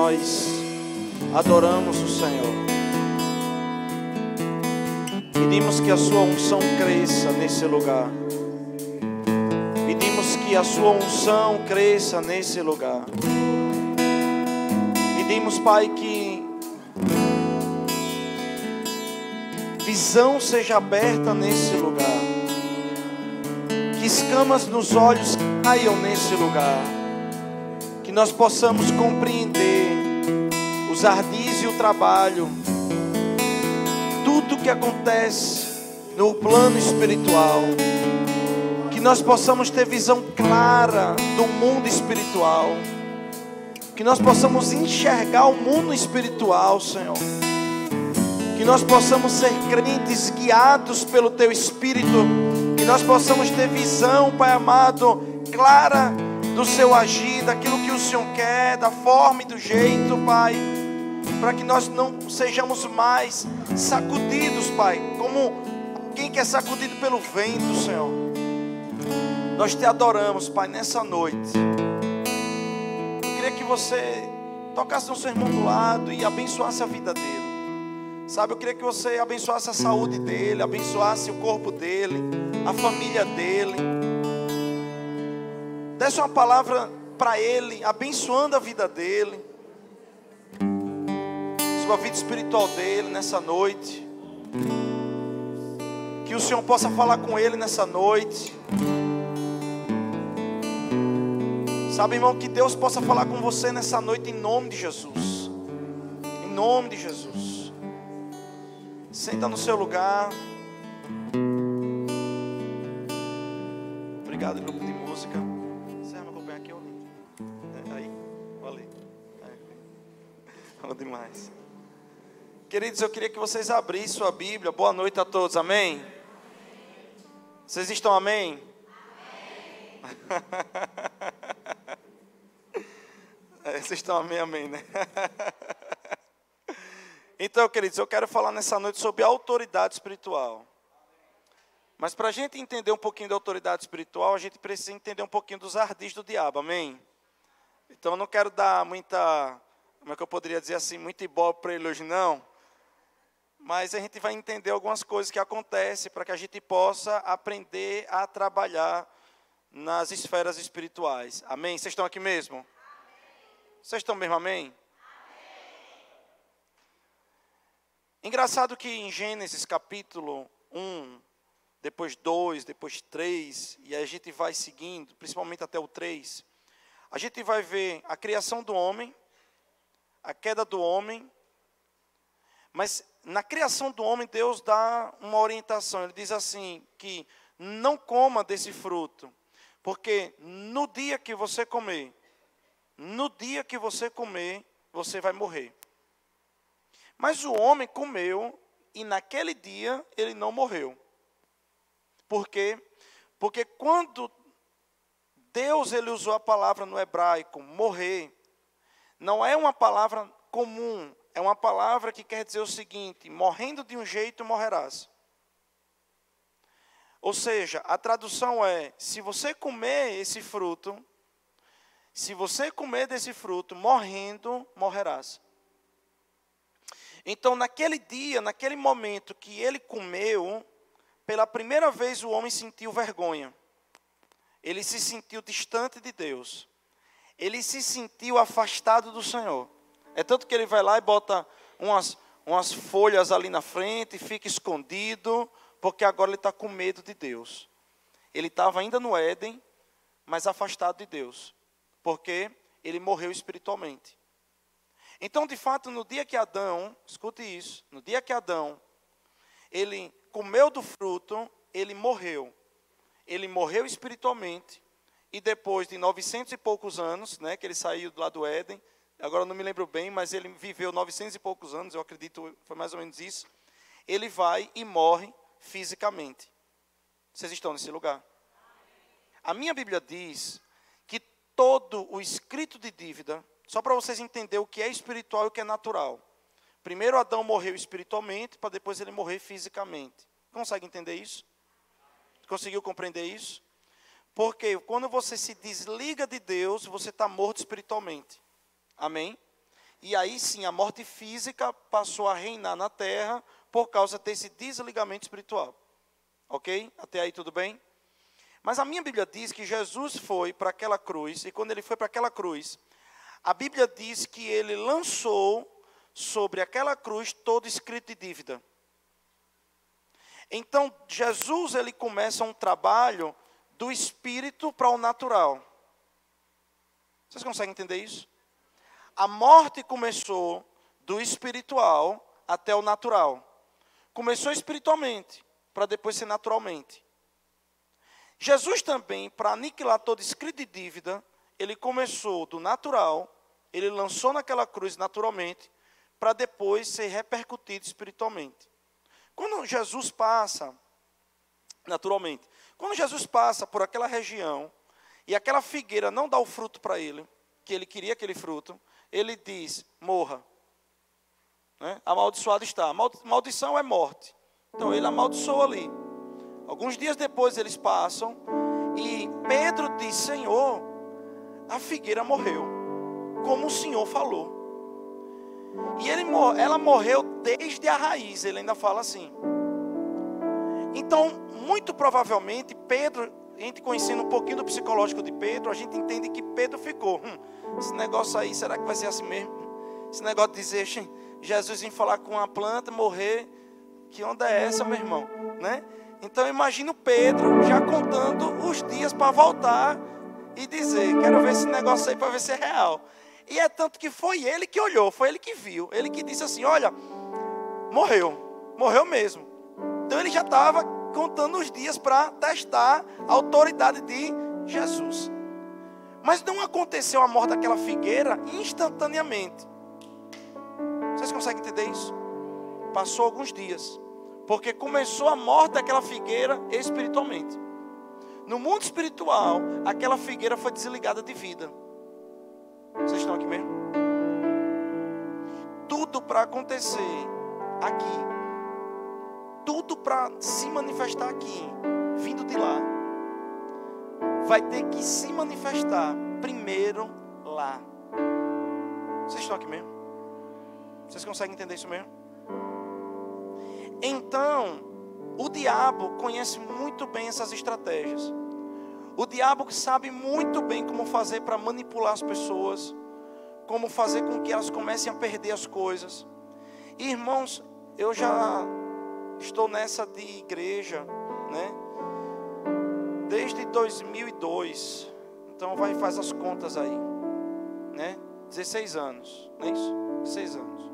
nós adoramos o Senhor. Pedimos que a sua unção cresça nesse lugar. Pedimos que a sua unção cresça nesse lugar. Pedimos, Pai, que visão seja aberta nesse lugar. Que escamas nos olhos caiam nesse lugar. Que nós possamos compreender os ardis e o trabalho, tudo que acontece no plano espiritual. Que nós possamos ter visão clara do mundo espiritual. Que nós possamos enxergar o mundo espiritual, Senhor. Que nós possamos ser crentes guiados pelo Teu Espírito. Que nós possamos ter visão, Pai amado, clara do Seu agir, daquilo que o Senhor quer, da forma e do jeito, Pai. Para que nós não sejamos mais sacudidos, Pai, como alguém que é sacudido pelo vento, Senhor. Nós Te adoramos, Pai, nessa noite. Eu queria que você tocasse no seu irmão do lado e abençoasse a vida dele. Sabe, eu queria que você abençoasse a saúde dele, abençoasse o corpo dele, a família dele. Desse uma palavra para ele, abençoando a vida dele, a vida espiritual dele nessa noite. Que o Senhor possa falar com ele nessa noite. Sabe, irmão, que Deus possa falar com você nessa noite em nome de Jesus. Em nome de Jesus. Senta no seu lugar. Obrigado, grupo de música. Você vai me acompanhar aqui ou não? Aí, valeu. Fala demais. Queridos, eu queria que vocês abrissem sua Bíblia. Boa noite a todos, amém? Vocês estão amém? Amém. Vocês estão amém, né? Então, queridos, eu quero falar nessa noite sobre autoridade espiritual. Mas para a gente entender um pouquinho da autoridade espiritual, a gente precisa entender um pouquinho dos ardis do diabo, amém? Então eu não quero dar muita, como é que eu poderia dizer assim, muito ibope para ele hoje não. Mas a gente vai entender algumas coisas que acontecem para que a gente possa aprender a trabalhar nas esferas espirituais. Amém? Vocês estão aqui mesmo? Amém. Vocês estão mesmo, amém? Amém? Engraçado que em Gênesis capítulo 1, depois 2, depois 3, e aí a gente vai seguindo, principalmente até o 3, a gente vai ver a criação do homem, a queda do homem, mas na criação do homem, Deus dá uma orientação. Ele diz assim, que não coma desse fruto, porque no dia que você comer, você vai morrer. Mas o homem comeu, e naquele dia ele não morreu. Por quê? Porque quando Deus ele usou a palavra no hebraico, morrer, não é uma palavra comum. É uma palavra que quer dizer o seguinte: morrendo de um jeito, morrerás. Ou seja, a tradução é: se você comer esse fruto, se você comer desse fruto, morrendo, morrerás. Então, naquele dia, naquele momento que ele comeu, pela primeira vez o homem sentiu vergonha. Ele se sentiu distante de Deus. Ele se sentiu afastado do Senhor. É tanto que ele vai lá e bota umas folhas ali na frente e fica escondido, porque agora ele está com medo de Deus. Ele estava ainda no Éden, mas afastado de Deus, porque ele morreu espiritualmente. Então, de fato, no dia que Adão, escute isso, no dia que Adão, ele comeu do fruto, ele morreu. Ele morreu espiritualmente, e depois de 900 e poucos anos, né, que ele saiu lá do Éden, agora eu não me lembro bem, mas ele viveu 900 e poucos anos, eu acredito, foi mais ou menos isso. Ele vai e morre fisicamente. Vocês estão nesse lugar? A minha Bíblia diz que todo o escrito de dívida, só para vocês entenderem o que é espiritual e o que é natural. Primeiro Adão morreu espiritualmente, para depois ele morrer fisicamente. Consegue entender isso? Conseguiu compreender isso? Porque quando você se desliga de Deus, você está morto espiritualmente. Amém? E aí sim, a morte física passou a reinar na terra por causa desse desligamento espiritual. Ok? Até aí tudo bem? Mas a minha Bíblia diz que Jesus foi para aquela cruz, e quando ele foi para aquela cruz, a Bíblia diz que ele lançou sobre aquela cruz todo escrito de dívida. Então, Jesus, ele começa um trabalho do espírito para o natural. Vocês conseguem entender isso? A morte começou do espiritual até o natural. Começou espiritualmente, para depois ser naturalmente. Jesus também, para aniquilar todo escrito de dívida, ele começou do natural, ele lançou naquela cruz naturalmente, para depois ser repercutido espiritualmente. Quando Jesus passa, naturalmente, quando Jesus passa por aquela região, e aquela figueira não dá o fruto para ele, que ele queria aquele fruto, ele diz, morra. Né? Amaldiçoado está. Maldição é morte. Então ele amaldiçoa ali. Alguns dias depois eles passam, e Pedro diz, Senhor, a figueira morreu, como o Senhor falou. E ela morreu desde a raiz, ele ainda fala assim. Então, muito provavelmente, Pedro, a gente conhecendo um pouquinho do psicológico de Pedro, a gente entende que Pedro ficou, esse negócio aí, será que vai ser assim mesmo? Esse negócio de dizer, Jesus vir falar com uma planta, morrer, que onda é essa, meu irmão? Né? Então, imagina o Pedro já contando os dias para voltar e dizer, quero ver esse negócio aí para ver se é real. E é tanto que foi ele que olhou, foi ele que viu, ele que disse assim, olha, morreu mesmo. Então ele já estava contando os dias para testar a autoridade de Jesus. Mas não aconteceu a morte daquela figueira instantaneamente. Vocês conseguem entender isso? Passou alguns dias, porque começou a morte daquela figueira espiritualmente. No mundo espiritual, aquela figueira foi desligada de vida. Vocês estão aqui mesmo? Tudo para acontecer aqui, tudo para se manifestar aqui, vindo de lá, vai ter que se manifestar primeiro lá. Vocês estão aqui mesmo? Vocês conseguem entender isso mesmo? Então, o diabo conhece muito bem essas estratégias. O diabo sabe muito bem como fazer para manipular as pessoas, como fazer com que elas comecem a perder as coisas. E, irmãos, eu já estou nessa de igreja, né? Desde 2002. Então faz as contas aí, né? 16 anos, não é isso? 16 anos.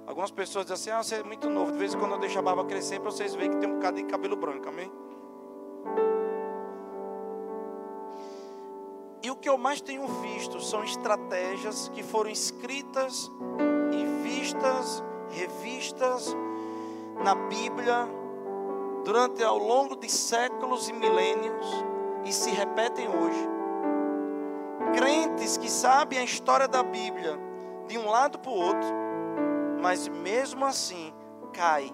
Algumas pessoas dizem assim, você é muito novo. De vez em quando eu deixo a barba crescer para vocês verem que tem um bocado de cabelo branco, amém? E o que eu mais tenho visto são estratégias que foram escritas e vistas, revistas na Bíblia ao longo de séculos e milênios e se repetem hoje. Crentes que sabem a história da Bíblia de um lado para o outro, mas mesmo assim caem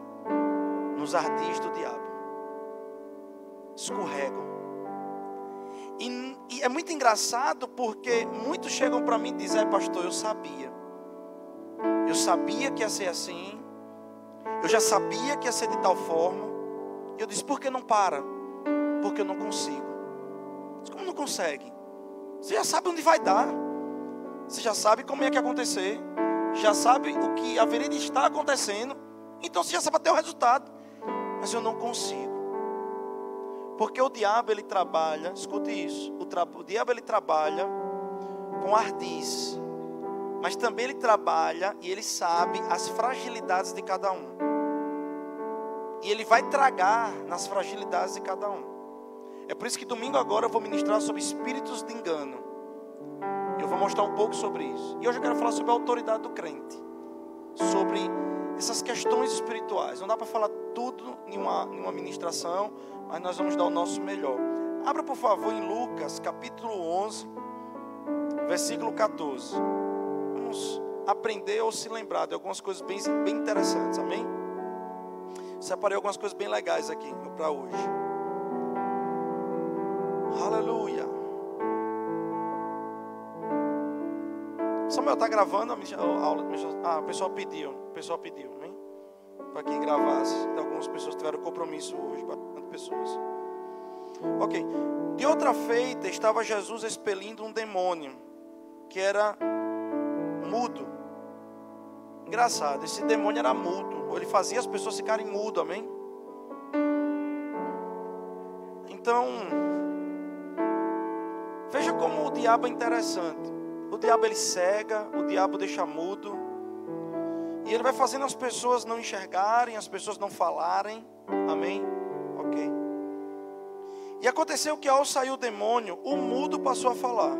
nos ardis do diabo, escorregam. E é muito engraçado porque muitos chegam para mim e dizem, pastor, eu sabia que ia ser assim, eu já sabia que ia ser de tal forma. Eu disse, por que não para? Porque eu não consigo. Mas como não consegue? Você já sabe onde vai dar, você já sabe como é que acontecer, já sabe o que haveria de estar acontecendo, então você já sabe até o resultado. Mas eu não consigo. Porque o diabo, ele trabalha, escute isso, o diabo, ele trabalha com ardis, mas também ele trabalha e ele sabe as fragilidades de cada um. E ele vai tragar nas fragilidades de cada um. É por isso que domingo agora eu vou ministrar sobre espíritos de engano. Eu vou mostrar um pouco sobre isso. E hoje eu quero falar sobre a autoridade do crente, sobre essas questões espirituais. Não dá para falar tudo em uma ministração, mas nós vamos dar o nosso melhor. Abra por favor em Lucas capítulo 11, versículo 14. Vamos aprender ou se lembrar de algumas coisas bem interessantes, amém? Separei algumas coisas bem legais aqui para hoje. Aleluia. já está gravando a aula. O pessoal pediu. Hein? Para que gravasse. Algumas pessoas tiveram compromisso hoje, bastante pessoas. Ok. De outra feita, estava Jesus expelindo um demônio, que era mudo. Engraçado, esse demônio era mudo. Ou ele fazia as pessoas ficarem mudo, amém? Então, veja como o diabo é interessante. O diabo ele cega, o diabo deixa mudo. E ele vai fazendo as pessoas não enxergarem, as pessoas não falarem. Amém? Ok. E aconteceu que ao sair o demônio, o mudo passou a falar.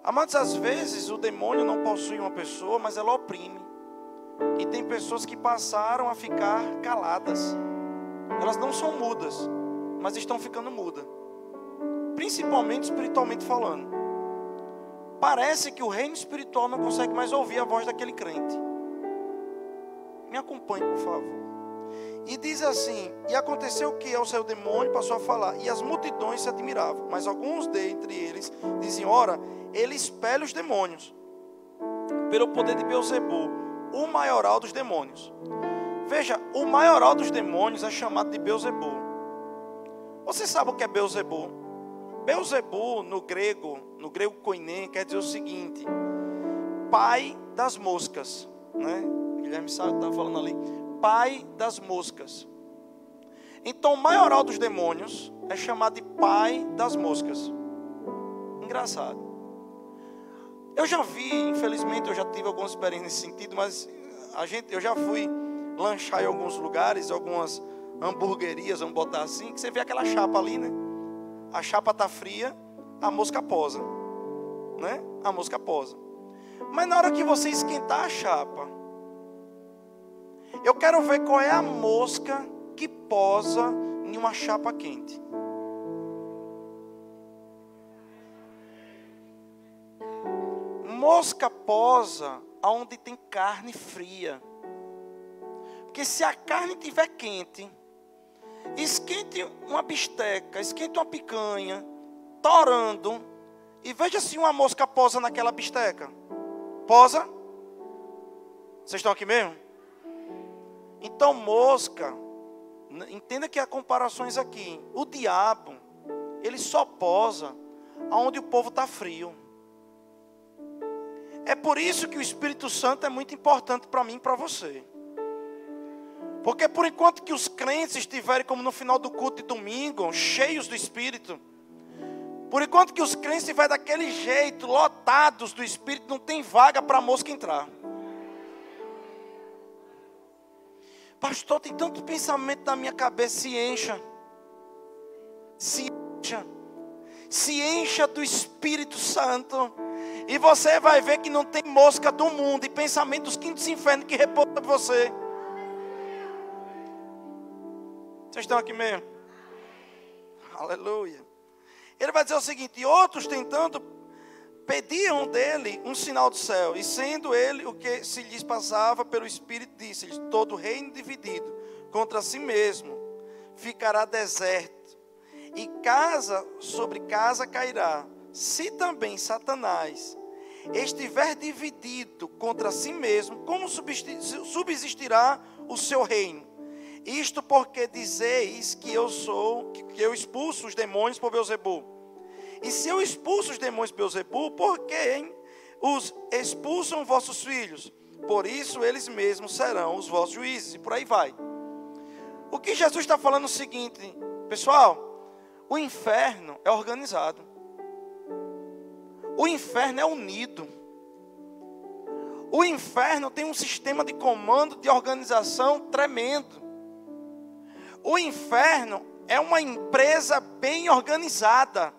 Amados, às vezes o demônio não possui uma pessoa, mas ela oprime. E tem pessoas que passaram a ficar caladas. Elas não são mudas, mas estão ficando mudas. Principalmente espiritualmente falando. Parece que o reino espiritual não consegue mais ouvir a voz daquele crente. Me acompanhe, por favor. E diz assim: e aconteceu que ao sair o demônio passou a falar, e as multidões se admiravam. Mas alguns dentre eles diziam: ora, ele expele os demônios pelo poder de Beelzebul, o maioral dos demônios. Veja, o maioral dos demônios é chamado de Beelzebul. Você sabe o que é Beelzebul? Beelzebul no grego koiné, quer dizer o seguinte: pai das moscas, né? Guilherme estava falando ali, pai das moscas. Então o maioral dos demônios é chamado de pai das moscas. Engraçado. Eu já vi, infelizmente eu já tive algumas experiências nesse sentido, mas eu já fui lanchar em alguns lugares, algumas hamburguerias, vamos botar assim, que você vê aquela chapa ali, né? A chapa está fria, a mosca posa, né? A mosca posa. Mas na hora que você esquentar a chapa, eu quero ver qual é a mosca que posa em uma chapa quente. Mosca posa onde tem carne fria. Porque se a carne estiver quente, esquente uma bisteca, esquente uma picanha, torando, e veja se uma mosca posa naquela bisteca. Posa? Vocês estão aqui mesmo? Então mosca, entenda que há comparações aqui. O diabo, ele só posa onde o povo está frio. É por isso que o Espírito Santo é muito importante para mim e para você. Porque por enquanto que os crentes estiverem como no final do culto de domingo, cheios do Espírito, por enquanto que os crentes estiverem daquele jeito, lotados do Espírito, não tem vaga para a mosca entrar. Pastor, tem tanto pensamento na minha cabeça, se encha. Se encha do Espírito Santo. E você vai ver que não tem mosca do mundo e pensamento dos quintos infernos que repousam em você. Vocês estão aqui mesmo? Aleluia. Ele vai dizer o seguinte: e outros tentando, pediam dele um sinal do céu. E sendo ele o que se lhes passava pelo Espírito, disse-lhes: todo reino dividido contra si mesmo ficará deserto. E casa sobre casa cairá. Se também Satanás estiver dividido contra si mesmo, como subsistirá o seu reino? Isto porque dizeis que eu expulso os demônios por Beelzebul. E se eu expulso os demônios por Beelzebul, por quem os expulsam vossos filhos? Por isso eles mesmos serão os vossos juízes. E por aí vai. O que Jesus está falando é o seguinte, pessoal: o inferno é organizado. O inferno é unido. O inferno tem um sistema de comando, de organização tremendo. O inferno é uma empresa bem organizada,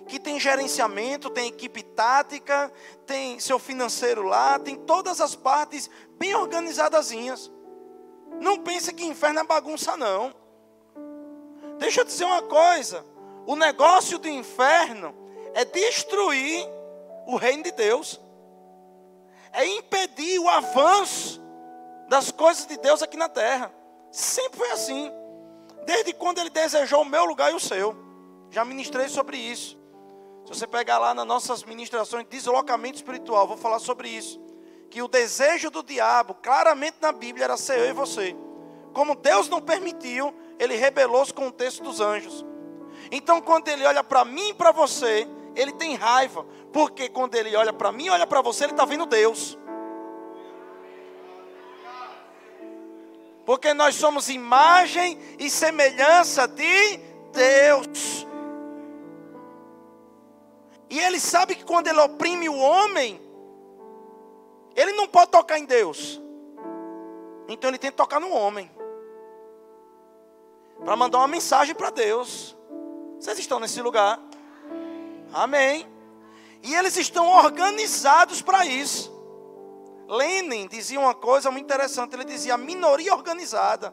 que tem gerenciamento, tem equipe tática, tem seu financeiro lá, tem todas as partes bem organizadazinhas. Não pense que inferno é bagunça, não. Deixa eu dizer uma coisa: o negócio do inferno é destruir o reino de Deus, é impedir o avanço das coisas de Deus aqui na terra. Sempre foi assim, desde quando ele desejou o meu lugar e o seu. Já ministrei sobre isso. Se você pegar lá nas nossas ministrações de deslocamento espiritual, vou falar sobre isso. Que o desejo do diabo, claramente na Bíblia, era ser eu e você. Como Deus não permitiu, ele rebelou-se com o texto dos anjos. Então, quando ele olha para mim e para você, ele tem raiva. Porque quando ele olha para mim e olha para você, ele está vendo Deus. Porque nós somos imagem e semelhança de Deus. E ele sabe que quando ele oprime o homem, ele não pode tocar em Deus. Então ele tem que tocar no homem. Para mandar uma mensagem para Deus. Vocês estão nesse lugar? Amém. E eles estão organizados para isso. Lenin dizia uma coisa muito interessante. Ele dizia: a minoria organizada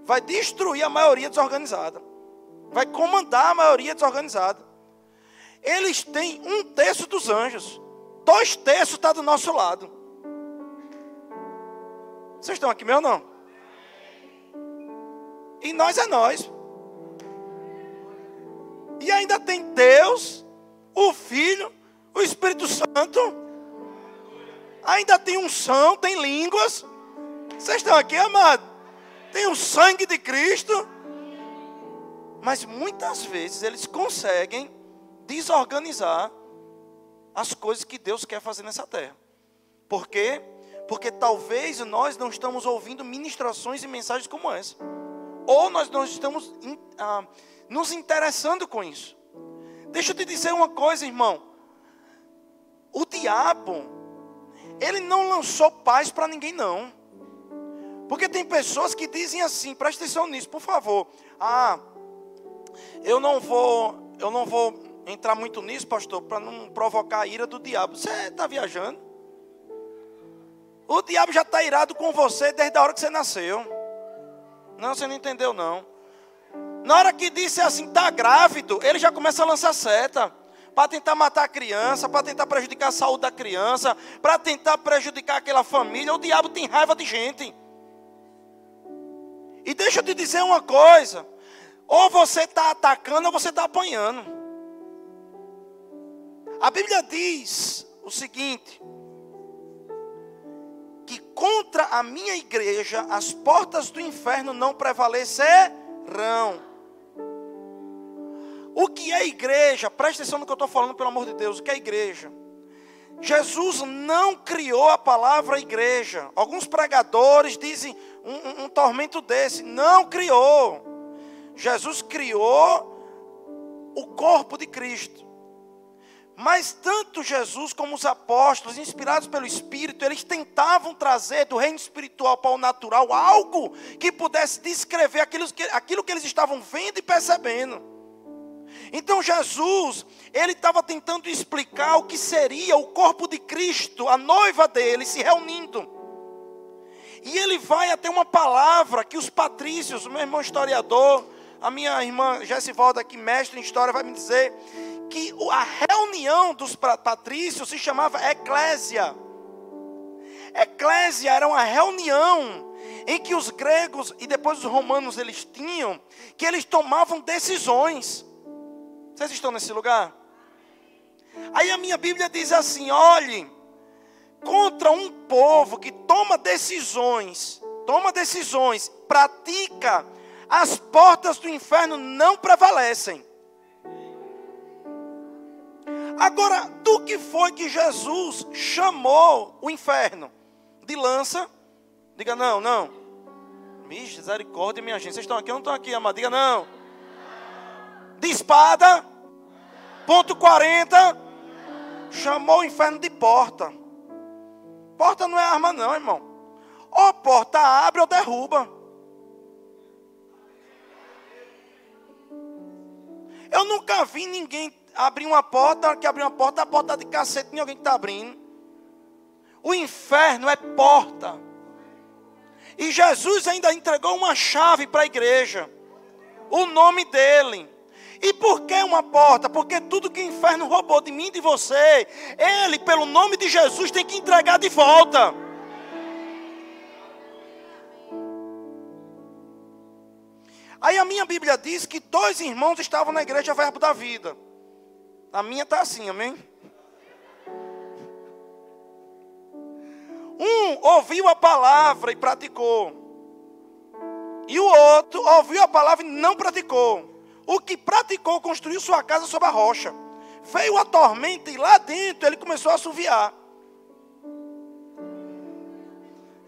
vai destruir a maioria desorganizada. Vai comandar a maioria desorganizada. Eles têm 1/3 dos anjos. 2/3 está do nosso lado. Vocês estão aqui mesmo ou não? E nós é nós. E ainda tem Deus, o Filho, o Espírito Santo. Ainda tem unção, tem línguas. Vocês estão aqui, amado? Tem o sangue de Cristo. Mas muitas vezes eles conseguem desorganizar as coisas que Deus quer fazer nessa terra. Por quê? Porque talvez nós não estamos ouvindo ministrações e mensagens como essa. Ou nós não estamos nos interessando com isso. Deixa eu te dizer uma coisa, irmão. O diabo, ele não lançou paz para ninguém, não. Porque tem pessoas que dizem assim, presta atenção nisso, por favor. Eu não vou entrar muito nisso, pastor, para não provocar a ira do diabo. Você está viajando? O diabo já está irado com você desde a hora que você nasceu. Não, você não entendeu, não. Na hora que disse assim, está grávido, ele já começa a lançar seta. Para tentar matar a criança, para tentar prejudicar a saúde da criança, para tentar prejudicar aquela família. O diabo tem raiva de gente. E deixa eu te dizer uma coisa. Ou você está atacando ou você está apanhando. A Bíblia diz o seguinte: que contra a minha igreja as portas do inferno não prevalecerão. O que é igreja? Presta atenção no que eu estou falando, pelo amor de Deus. O que é igreja? Jesus não criou a palavra igreja. Alguns pregadores dizem um tormento desse. Não criou. Jesus criou o corpo de Cristo. Mas tanto Jesus como os apóstolos, inspirados pelo Espírito, eles tentavam trazer do reino espiritual para o natural algo que pudesse descrever aquilo que eles estavam vendo e percebendo. Então Jesus, ele estava tentando explicar o que seria o corpo de Cristo, a noiva dele se reunindo. E ele vai até uma palavra que os patrícios, o meu irmão historiador, a minha irmã Jessivalda aqui, mestre em história, vai me dizer que a reunião dos patrícios se chamava eclésia. Eclésia era uma reunião em que os gregos e depois os romanos eles tinham, que eles tomavam decisões. Vocês estão nesse lugar? Aí a minha Bíblia diz assim: olhe, contra um povo que toma decisões, pratica, as portas do inferno não prevalecem. Agora, do que foi que Jesus chamou o inferno? De lança? Diga não. Misericórdia, minha gente. Vocês estão aqui ou não estão aqui, amado? Diga não. De espada? Ponto 40. Chamou o inferno de porta. Porta não é arma não, irmão. Ou porta abre ou derruba. Eu nunca vi ninguém abrir uma porta, que abriu uma porta, a porta de cacete, tem alguém que está abrindo. O inferno é porta. E Jesus ainda entregou uma chave para a igreja. O nome dele. E por que uma porta? Porque tudo que o inferno roubou de mim e de você, ele, pelo nome de Jesus, tem que entregar de volta. Aí a minha Bíblia diz que 2 irmãos estavam na igreja Verbo da Vida. A minha está assim, amém? Um ouviu a palavra e praticou. E o outro ouviu a palavra e não praticou. O que praticou construiu sua casa sobre a rocha. Veio a tormenta e lá dentro ele começou a assoviar.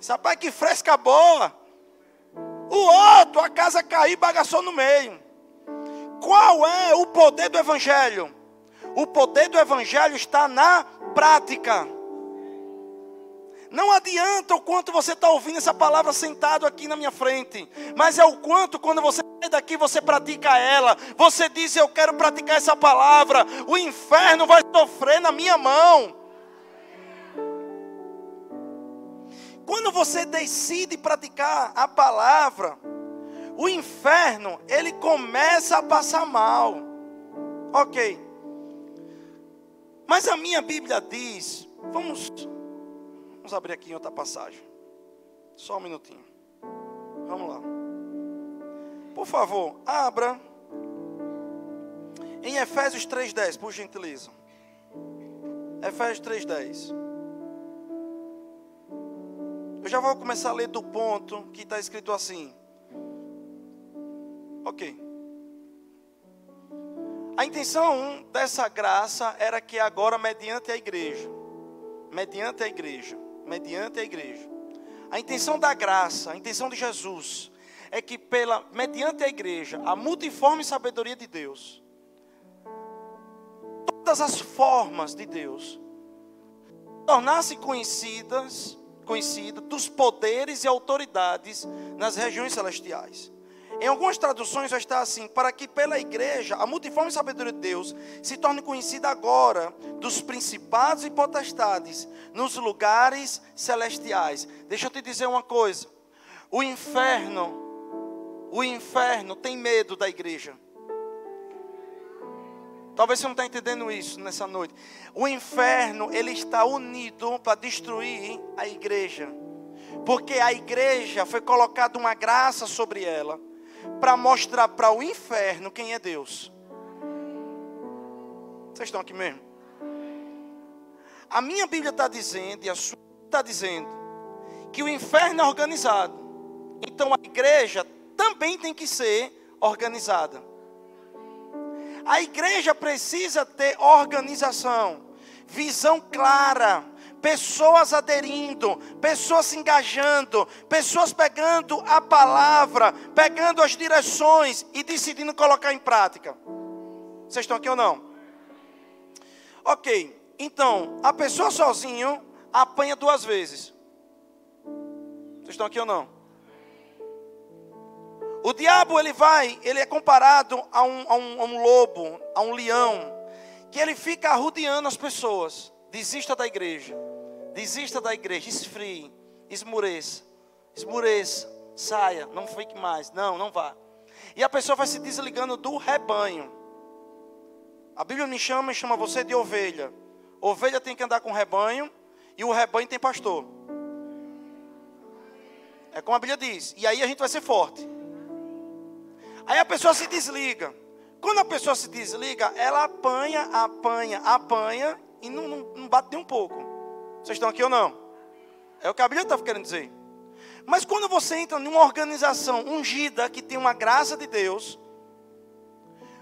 Rapaz, que fresca boa. O outro, a casa caiu e bagaçou no meio. Qual é o poder do evangelho? O poder do evangelho está na prática. Não adianta o quanto você está ouvindo essa palavra sentado aqui na minha frente. Mas é o quanto quando você sai daqui, você pratica ela. Você diz, eu quero praticar essa palavra. O inferno vai sofrer na minha mão. Quando você decide praticar a palavra, o inferno, ele começa a passar mal. Ok. Mas a minha Bíblia diz, vamos abrir aqui em outra passagem. Só um minutinho. Vamos lá. Por favor, abra em Efésios 3:10, por gentileza. Efésios 3:10. Eu já vou começar a ler do ponto que está escrito assim. Ok. A intenção dessa graça era que agora mediante a igreja, a intenção da graça, a intenção de Jesus, é que mediante a igreja, a multiforme sabedoria de Deus, todas as formas de Deus, tornassem conhecido dos poderes e autoridades nas regiões celestiais. Em algumas traduções já está assim, para que pela igreja, a multiforme sabedoria de Deus se torne conhecida agora dos principados e potestades nos lugares celestiais. Deixa eu te dizer uma coisa, o inferno tem medo da igreja. Talvez você não está entendendo isso nessa noite. O inferno, ele está unido para destruir a igreja. Porque a igreja foi colocada uma graça sobre ela, para mostrar para o inferno quem é Deus. Vocês estão aqui mesmo? A minha Bíblia está dizendo, e a sua está dizendo, que o inferno é organizado. Então a igreja também tem que ser organizada. A igreja precisa ter organização, visão clara, pessoas aderindo, pessoas se engajando, pessoas pegando a palavra, pegando as direções e decidindo colocar em prática. Vocês estão aqui ou não? Ok, então, a pessoa sozinho apanha 2 vezes. Vocês estão aqui ou não? O diabo, ele é comparado a um lobo, a um leão, que ele fica arrodeando as pessoas. Desista da igreja, esfrie, esmureça, saia, não fique mais, não vá. E a pessoa vai se desligando do rebanho. A Bíblia me chama você de ovelha. Ovelha tem que andar com o rebanho, e o rebanho tem pastor. É como a Bíblia diz, e aí a gente vai ser forte. Aí a pessoa se desliga. Quando a pessoa se desliga, ela apanha e não bate nem um pouco. Vocês estão aqui ou não? É o que a Bíblia está querendo dizer. Mas quando você entra numa organização ungida, que tem uma graça de Deus,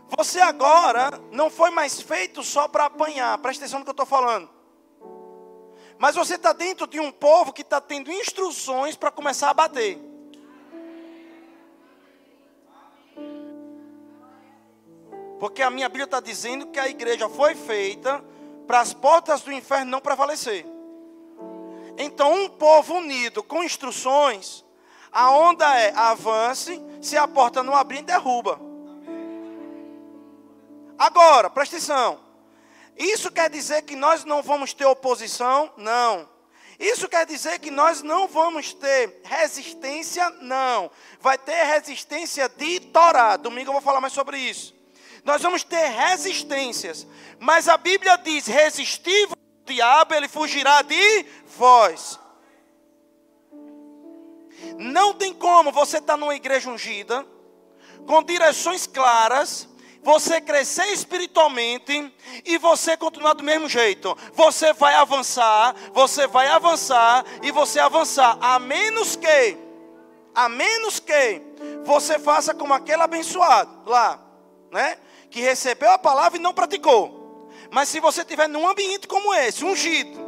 você agora não foi mais feito só para apanhar. Presta atenção no que eu estou falando. Mas você está dentro de um povo que está tendo instruções para começar a bater. Porque a minha Bíblia está dizendo que a igreja foi feita para as portas do inferno não prevalecer. Então, um povo unido com instruções, a onda é avance, se a porta não abrir, derruba. Agora, presta atenção. Isso quer dizer que nós não vamos ter oposição? Não. Isso quer dizer que nós não vamos ter resistência? Não. Vai ter resistência de Torá. Domingo eu vou falar mais sobre isso. Nós vamos ter resistências, mas a Bíblia diz, resistir ao diabo, ele fugirá de vós. Não tem como você estar numa igreja ungida, com direções claras, você crescer espiritualmente e você continuar do mesmo jeito. Você vai avançar e você avançar. A menos que você faça como aquele abençoado lá, né? Que recebeu a palavra e não praticou. Mas se você estiver num ambiente como esse, ungido,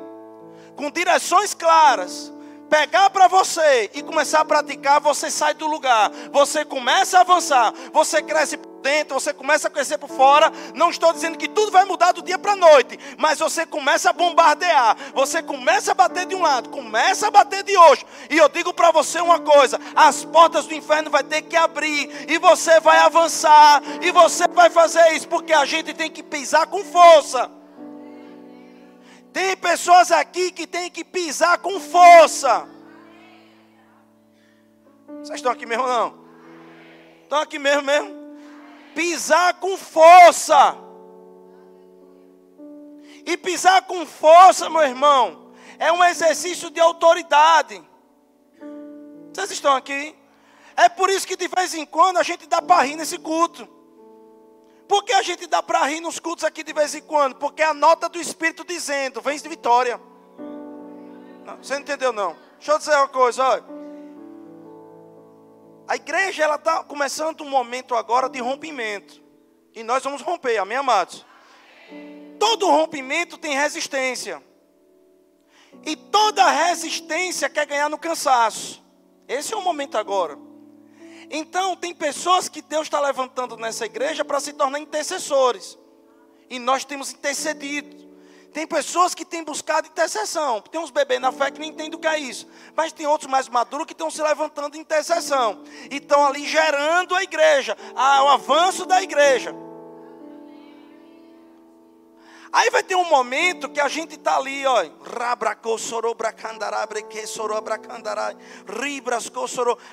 com direções claras, pegar para você e começar a praticar, você sai do lugar, você começa a avançar, você cresce por dentro, você começa a crescer por fora. Não estou dizendo que tudo vai mudar do dia para a noite, mas você começa a bombardear, você começa a bater de um lado, começa a bater de outro. E eu digo para você uma coisa: as portas do inferno vai ter que abrir, e você vai avançar, e você vai fazer isso, porque a gente tem que pisar com força. Tem pessoas aqui que tem que pisar com força. Vocês estão aqui mesmo ou não? Estão aqui mesmo? Pisar com força. E pisar com força, meu irmão, é um exercício de autoridade. Vocês estão aqui? É por isso que de vez em quando a gente dá para rir nesse culto. Por que a gente dá para rir nos cultos aqui de vez em quando? Porque é a nota do Espírito dizendo: vem de vitória. Não, você não entendeu não? Deixa eu dizer uma coisa, olha. A igreja, ela está começando um momento agora de rompimento. E nós vamos romper, amém, amados? Todo rompimento tem resistência. E toda resistência quer ganhar no cansaço. Esse é o momento agora. Então, tem pessoas que Deus está levantando nessa igreja para se tornar intercessores. E nós temos intercedido. Tem pessoas que têm buscado intercessão. Tem uns bebês na fé que nem entendem o que é isso. Mas tem outros mais maduros que estão se levantando em intercessão. E estão ali gerando a igreja, o avanço da igreja. Aí vai ter um momento que a gente está ali, ó.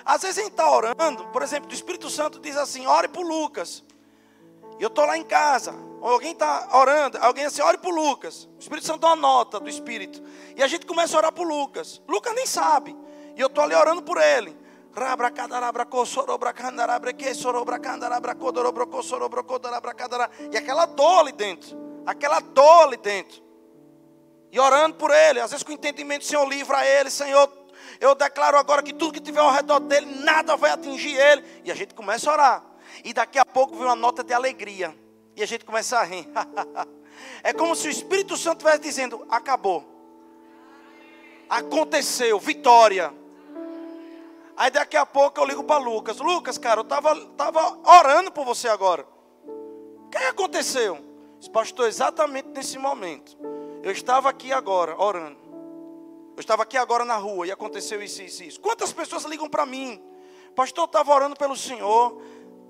Às vezes a gente está orando, por exemplo, o Espírito Santo diz assim: ore por Lucas. E eu estou lá em casa, alguém está orando, alguém assim: ore por Lucas. O Espírito Santo dá uma nota do Espírito. E a gente começa a orar por Lucas. Lucas nem sabe. E eu estou ali orando por ele. E aquela dor ali dentro. Aquela dor ali dentro. E orando por ele. Às vezes com o entendimento: Senhor, livra ele. Senhor, eu declaro agora que tudo que tiver ao redor dele, nada vai atingir ele. E a gente começa a orar. E daqui a pouco vem uma nota de alegria. E a gente começa a rir. É como se o Espírito Santo estivesse dizendo: acabou. Aconteceu, vitória. Aí daqui a pouco eu ligo para Lucas: Lucas, cara, eu estava orando por você agora. O que aconteceu? Pastor, exatamente nesse momento. Eu estava aqui agora, orando. Eu estava aqui agora na rua e aconteceu isso, isso, isso. Quantas pessoas ligam para mim? Pastor, eu estava orando pelo Senhor.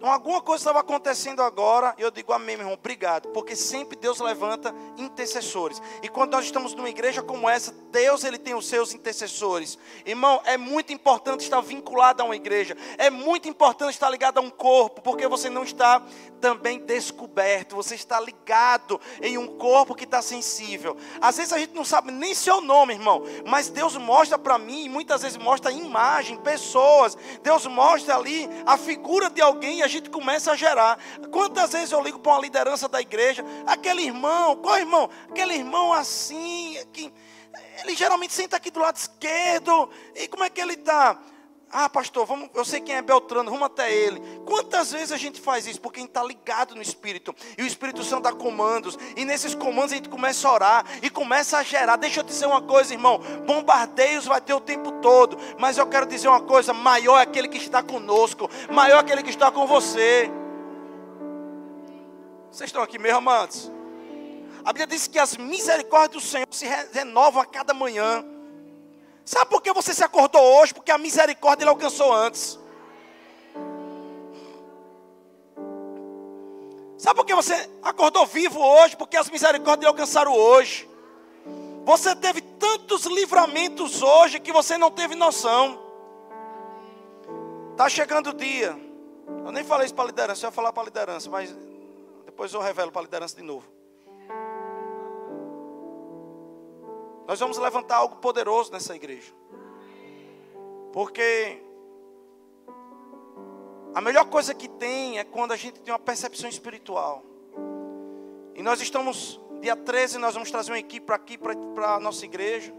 Alguma coisa estava acontecendo agora. E eu digo: amém, meu irmão, obrigado. Porque sempre Deus levanta intercessores. E quando nós estamos numa igreja como essa, Deus, Ele tem os seus intercessores. Irmão, é muito importante estar vinculado a uma igreja. É muito importante estar ligado a um corpo. Porque você não está também descoberto. Você está ligado em um corpo que está sensível. Às vezes a gente não sabe nem seu nome, irmão. Mas Deus mostra para mim, e muitas vezes mostra a imagem, pessoas. Deus mostra ali a figura de alguém e a gente começa a gerar. Quantas vezes eu ligo para uma liderança da igreja: aquele irmão, qual irmão? Aquele irmão assim, que ele geralmente senta aqui do lado esquerdo. E como é que ele está? Ah, pastor, vamos, eu sei quem é Beltrano, vamos até ele. Quantas vezes a gente faz isso? Porque a gente está ligado no Espírito. E o Espírito Santo dá comandos. E nesses comandos a gente começa a orar e começa a gerar. Deixa eu dizer uma coisa, irmão: bombardeios vai ter o tempo todo. Mas eu quero dizer uma coisa: maior é aquele que está conosco. Maior é aquele que está com você. Vocês estão aqui, meus amados? A Bíblia diz que as misericórdias do Senhor se renovam a cada manhã. Sabe por que você se acordou hoje? Porque a misericórdia Ele alcançou antes. Sabe por que você acordou vivo hoje? Porque as misericórdias Ele alcançaram hoje. Você teve tantos livramentos hoje que você não teve noção. Está chegando o dia. Eu nem falei isso para a liderança, eu ia falar para a liderança, mas depois eu revelo para a liderança de novo. Nós vamos levantar algo poderoso nessa igreja. Porque A melhor coisa que tem é quando a gente tem uma percepção espiritual. E nós estamos, dia 13, nós vamos trazer uma equipe para aqui, para a nossa igreja.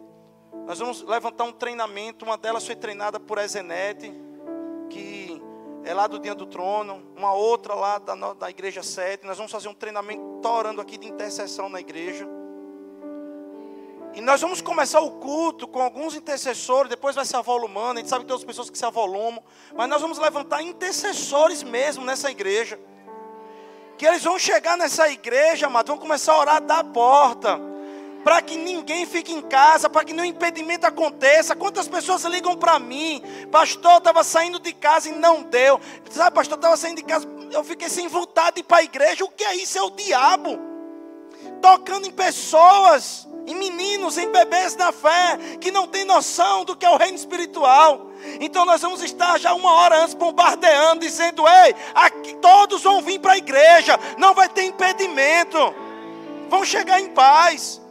Nós vamos levantar um treinamento. Uma delas foi treinada por Ezenete, que é lá do Dia do Trono. Uma outra lá da Igreja 7. Nós vamos fazer um treinamento, orando aqui de intercessão na igreja. E nós vamos começar o culto com alguns intercessores. Depois vai se avolumando. A gente sabe que tem outras pessoas que se avolumam. Mas nós vamos levantar intercessores mesmo nessa igreja. Que eles vão chegar nessa igreja, amado, vão começar a orar da porta. Para que ninguém fique em casa, para que nenhum impedimento aconteça. Quantas pessoas ligam para mim? Pastor, eu estava saindo de casa e não deu. Sabe, pastor, eu estava saindo de casa, eu fiquei sem vontade de ir para a igreja. O que é isso? É o diabo tocando em pessoas, em meninos, em bebês na fé, que não tem noção do que é o reino espiritual. Então nós vamos estar já 1 hora antes bombardeando, dizendo: ei, aqui todos vão vir para a igreja, não vai ter impedimento, vão chegar em paz.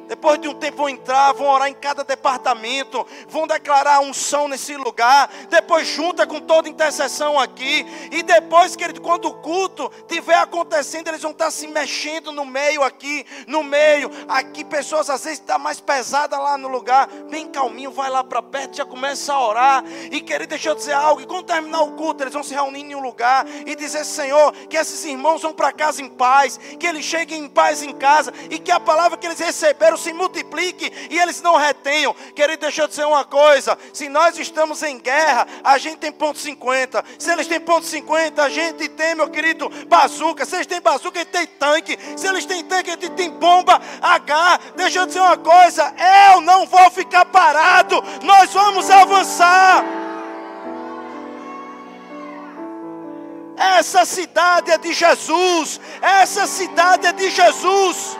Depois de um tempo vão entrar, vão orar em cada departamento, vão declarar a unção nesse lugar. Depois junta com toda intercessão aqui. E depois, querido, quando o culto estiver acontecendo, eles vão estar se mexendo no meio aqui, no meio. Aqui pessoas às vezes estão mais pesadas lá no lugar, bem calminho, vai lá para perto, já começa a orar. E querido, deixa eu dizer algo, e quando terminar o culto, eles vão se reunir em um lugar e dizer: Senhor, que esses irmãos vão para casa em paz, que eles cheguem em paz em casa, e que a palavra que eles receberam se multiplique e eles não retenham. Querido, deixa eu dizer uma coisa: se nós estamos em guerra, a gente tem ponto 50. Se eles têm ponto 50, a gente tem, meu querido, bazuca. Se eles têm bazuca, a gente tem tanque. Se eles têm tanque, a gente tem bomba H. Deixa eu dizer uma coisa: eu não vou ficar parado, nós vamos avançar. Essa cidade é de Jesus. Essa cidade é de Jesus.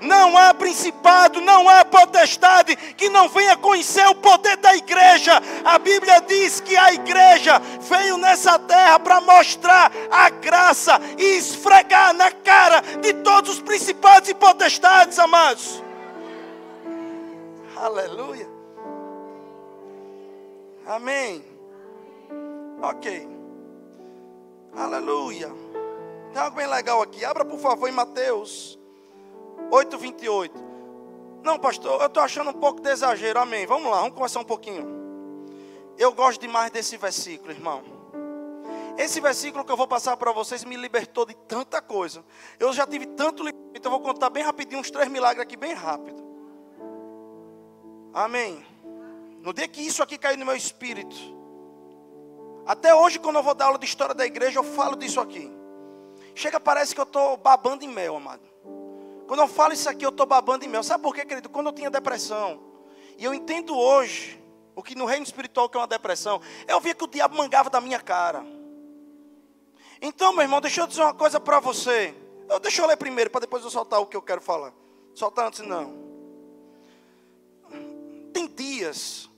Não há principado, não há potestade que não venha conhecer o poder da igreja. A Bíblia diz que a igreja veio nessa terra para mostrar a graça e esfregar na cara de todos os principados e potestades, amados. Aleluia. Amém. Ok. Aleluia. Tem algo bem legal aqui. Abra, por favor, em Mateus 8:28. Não, pastor, eu estou achando um pouco de exagero. Amém. Vamos lá, vamos conversar um pouquinho. Eu gosto demais desse versículo, irmão. Esse versículo que eu vou passar para vocês me libertou de tanta coisa. Eu já tive tanto livramento. Eu vou contar bem rapidinho uns 3 milagres aqui, bem rápido. Amém. No dia que isso aqui caiu no meu espírito, até hoje, quando eu vou dar aula de história da igreja, eu falo disso aqui. Chega, parece que eu estou babando em mel, amado. Quando eu falo isso aqui, eu estou babando em mel. Sabe por quê, querido? Quando eu tinha depressão, e eu entendo hoje o que no reino espiritual que é uma depressão, eu via que o diabo mangava da minha cara. Então, meu irmão, deixa eu dizer uma coisa para você. Deixa eu ler primeiro, para depois eu soltar o que eu quero falar. Soltar antes não. Tem dias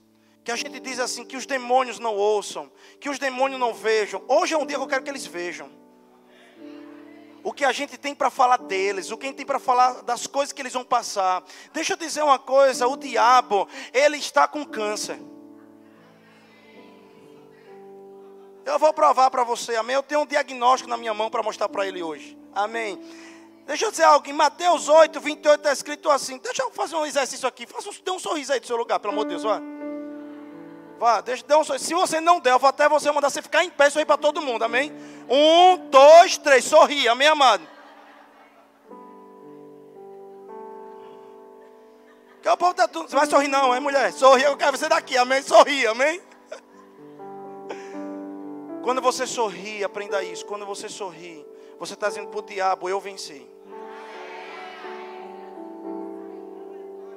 que a gente diz assim, que os demônios não ouçam, que os demônios não vejam. Hoje é um dia que eu quero que eles vejam. O que a gente tem para falar deles, o que a gente tem para falar das coisas que eles vão passar. Deixa eu dizer uma coisa, o diabo, ele está com câncer. Eu vou provar para você, amém? Eu tenho um diagnóstico na minha mão para mostrar para ele hoje, amém? Deixa eu dizer algo, em Mateus 8:28 está escrito assim. Deixa eu fazer um exercício aqui, dê um sorriso aí do seu lugar, pelo amor de Deus, vai. Vá, dê um sorriso. Se você não der, eu vou até você mandar você ficar em pé e sorrir para todo mundo, amém? 1, 2, 3, sorri, amém, amado? Que o povo tá tudo. Você vai sorrir não, hein, mulher? Sorri, eu quero você daqui, amém? Sorri, amém? Quando você sorri, aprenda isso. Quando você sorri, você está dizendo para o diabo: eu venci.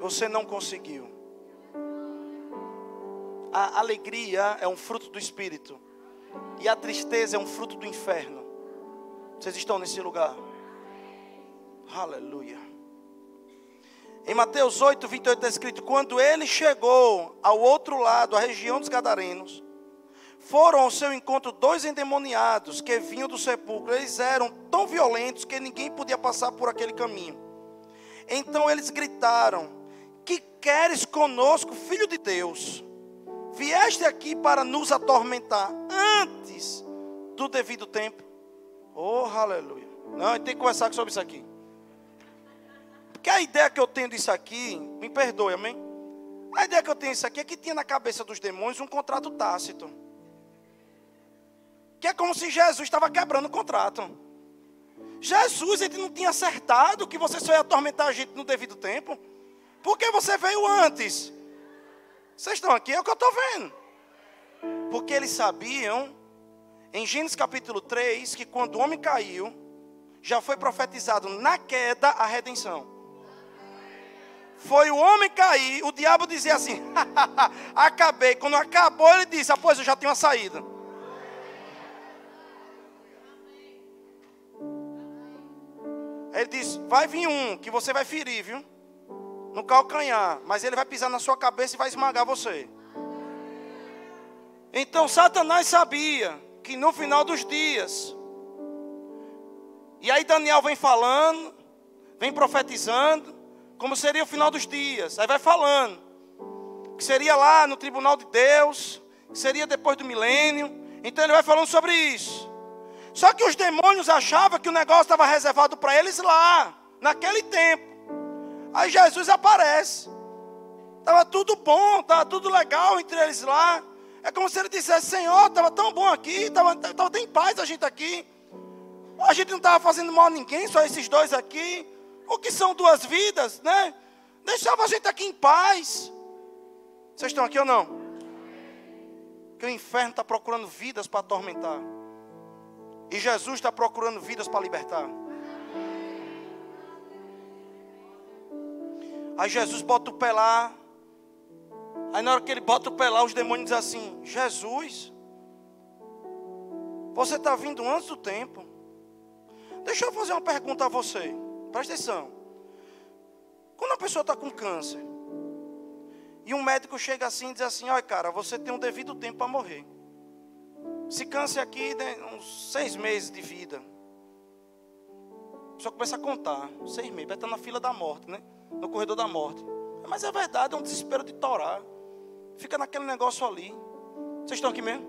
Você não conseguiu. A alegria é um fruto do Espírito. E a tristeza é um fruto do inferno. Vocês estão nesse lugar? Aleluia. Em Mateus 8:28 está escrito: quando ele chegou ao outro lado, a região dos Gadarenos, foram ao seu encontro 2 endemoniados que vinham do sepulcro. Eles eram tão violentos que ninguém podia passar por aquele caminho. Então eles gritaram: que queres conosco, filho de Deus? Vieste aqui para nos atormentar. Antes, do devido tempo. Oh, aleluia. Não, a gente tem que conversar sobre isso aqui. Porque a ideia que eu tenho disso aqui, me perdoe, amém? A ideia que eu tenho disso aqui é que tinha na cabeça dos demônios um contrato tácito. Que é como se Jesus estava quebrando o contrato. Jesus, ele não tinha acertado que você só ia atormentar a gente no devido tempo. Porque você veio antes. Vocês estão aqui, é o que eu estou vendo. Porque eles sabiam, em Gênesis capítulo 3, que quando o homem caiu, já foi profetizado na queda a redenção. Foi o homem cair, o diabo dizia assim, acabei. Quando acabou, ele disse, pois eu já tenho uma saída. Ele disse, vai vir um que você vai ferir, viu? No calcanhar, mas ele vai pisar na sua cabeça e vai esmagar você. Então Satanás sabia que no final dos dias, e aí Daniel vem falando, vem profetizando, como seria o final dos dias. Aí vai falando, que seria lá no tribunal de Deus, que seria depois do milênio. Então ele vai falando sobre isso. Só que os demônios achavam que o negócio estava reservado para eles lá, naquele tempo. Aí Jesus aparece. Estava tudo bom, estava tudo legal entre eles lá. É como se ele dissesse, Senhor, estava tão bom aqui, estava tão em paz a gente aqui. A gente não estava fazendo mal a ninguém, só esses dois aqui. O que são duas vidas, né? Deixava a gente aqui em paz. Vocês estão aqui ou não? Porque o inferno está procurando vidas para atormentar. E Jesus está procurando vidas para libertar. Aí Jesus bota o pé lá. Aí na hora que ele bota o pé lá, os demônios dizem assim, Jesus, você está vindo antes do tempo. Deixa eu fazer uma pergunta a você. Presta atenção. Quando a pessoa está com câncer, e um médico chega assim e diz assim, olha cara, você tem um devido tempo para morrer. Esse câncer aqui, né, uns 6 meses de vida. A pessoa começa a contar, 6 meses, vai estar na fila da morte, né? No corredor da morte. Mas é verdade, é um desespero de torar. Fica naquele negócio ali. Vocês estão aqui mesmo?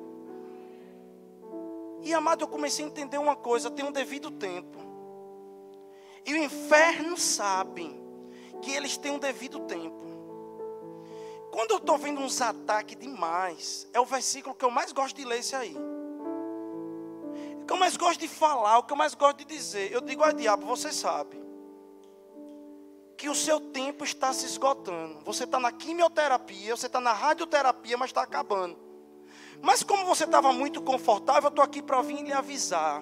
E amado, eu comecei a entender uma coisa, tem um devido tempo. E o inferno sabe que eles têm um devido tempo. Quando eu estou vendo uns ataques demais, é o versículo que eu mais gosto de ler esse aí. O que eu mais gosto de falar, o que eu mais gosto de dizer. Eu digo, diabo, você sabe que o seu tempo está se esgotando. Você está na quimioterapia, você está na radioterapia, mas está acabando. Mas como você estava muito confortável, eu estou aqui para vir lhe avisar.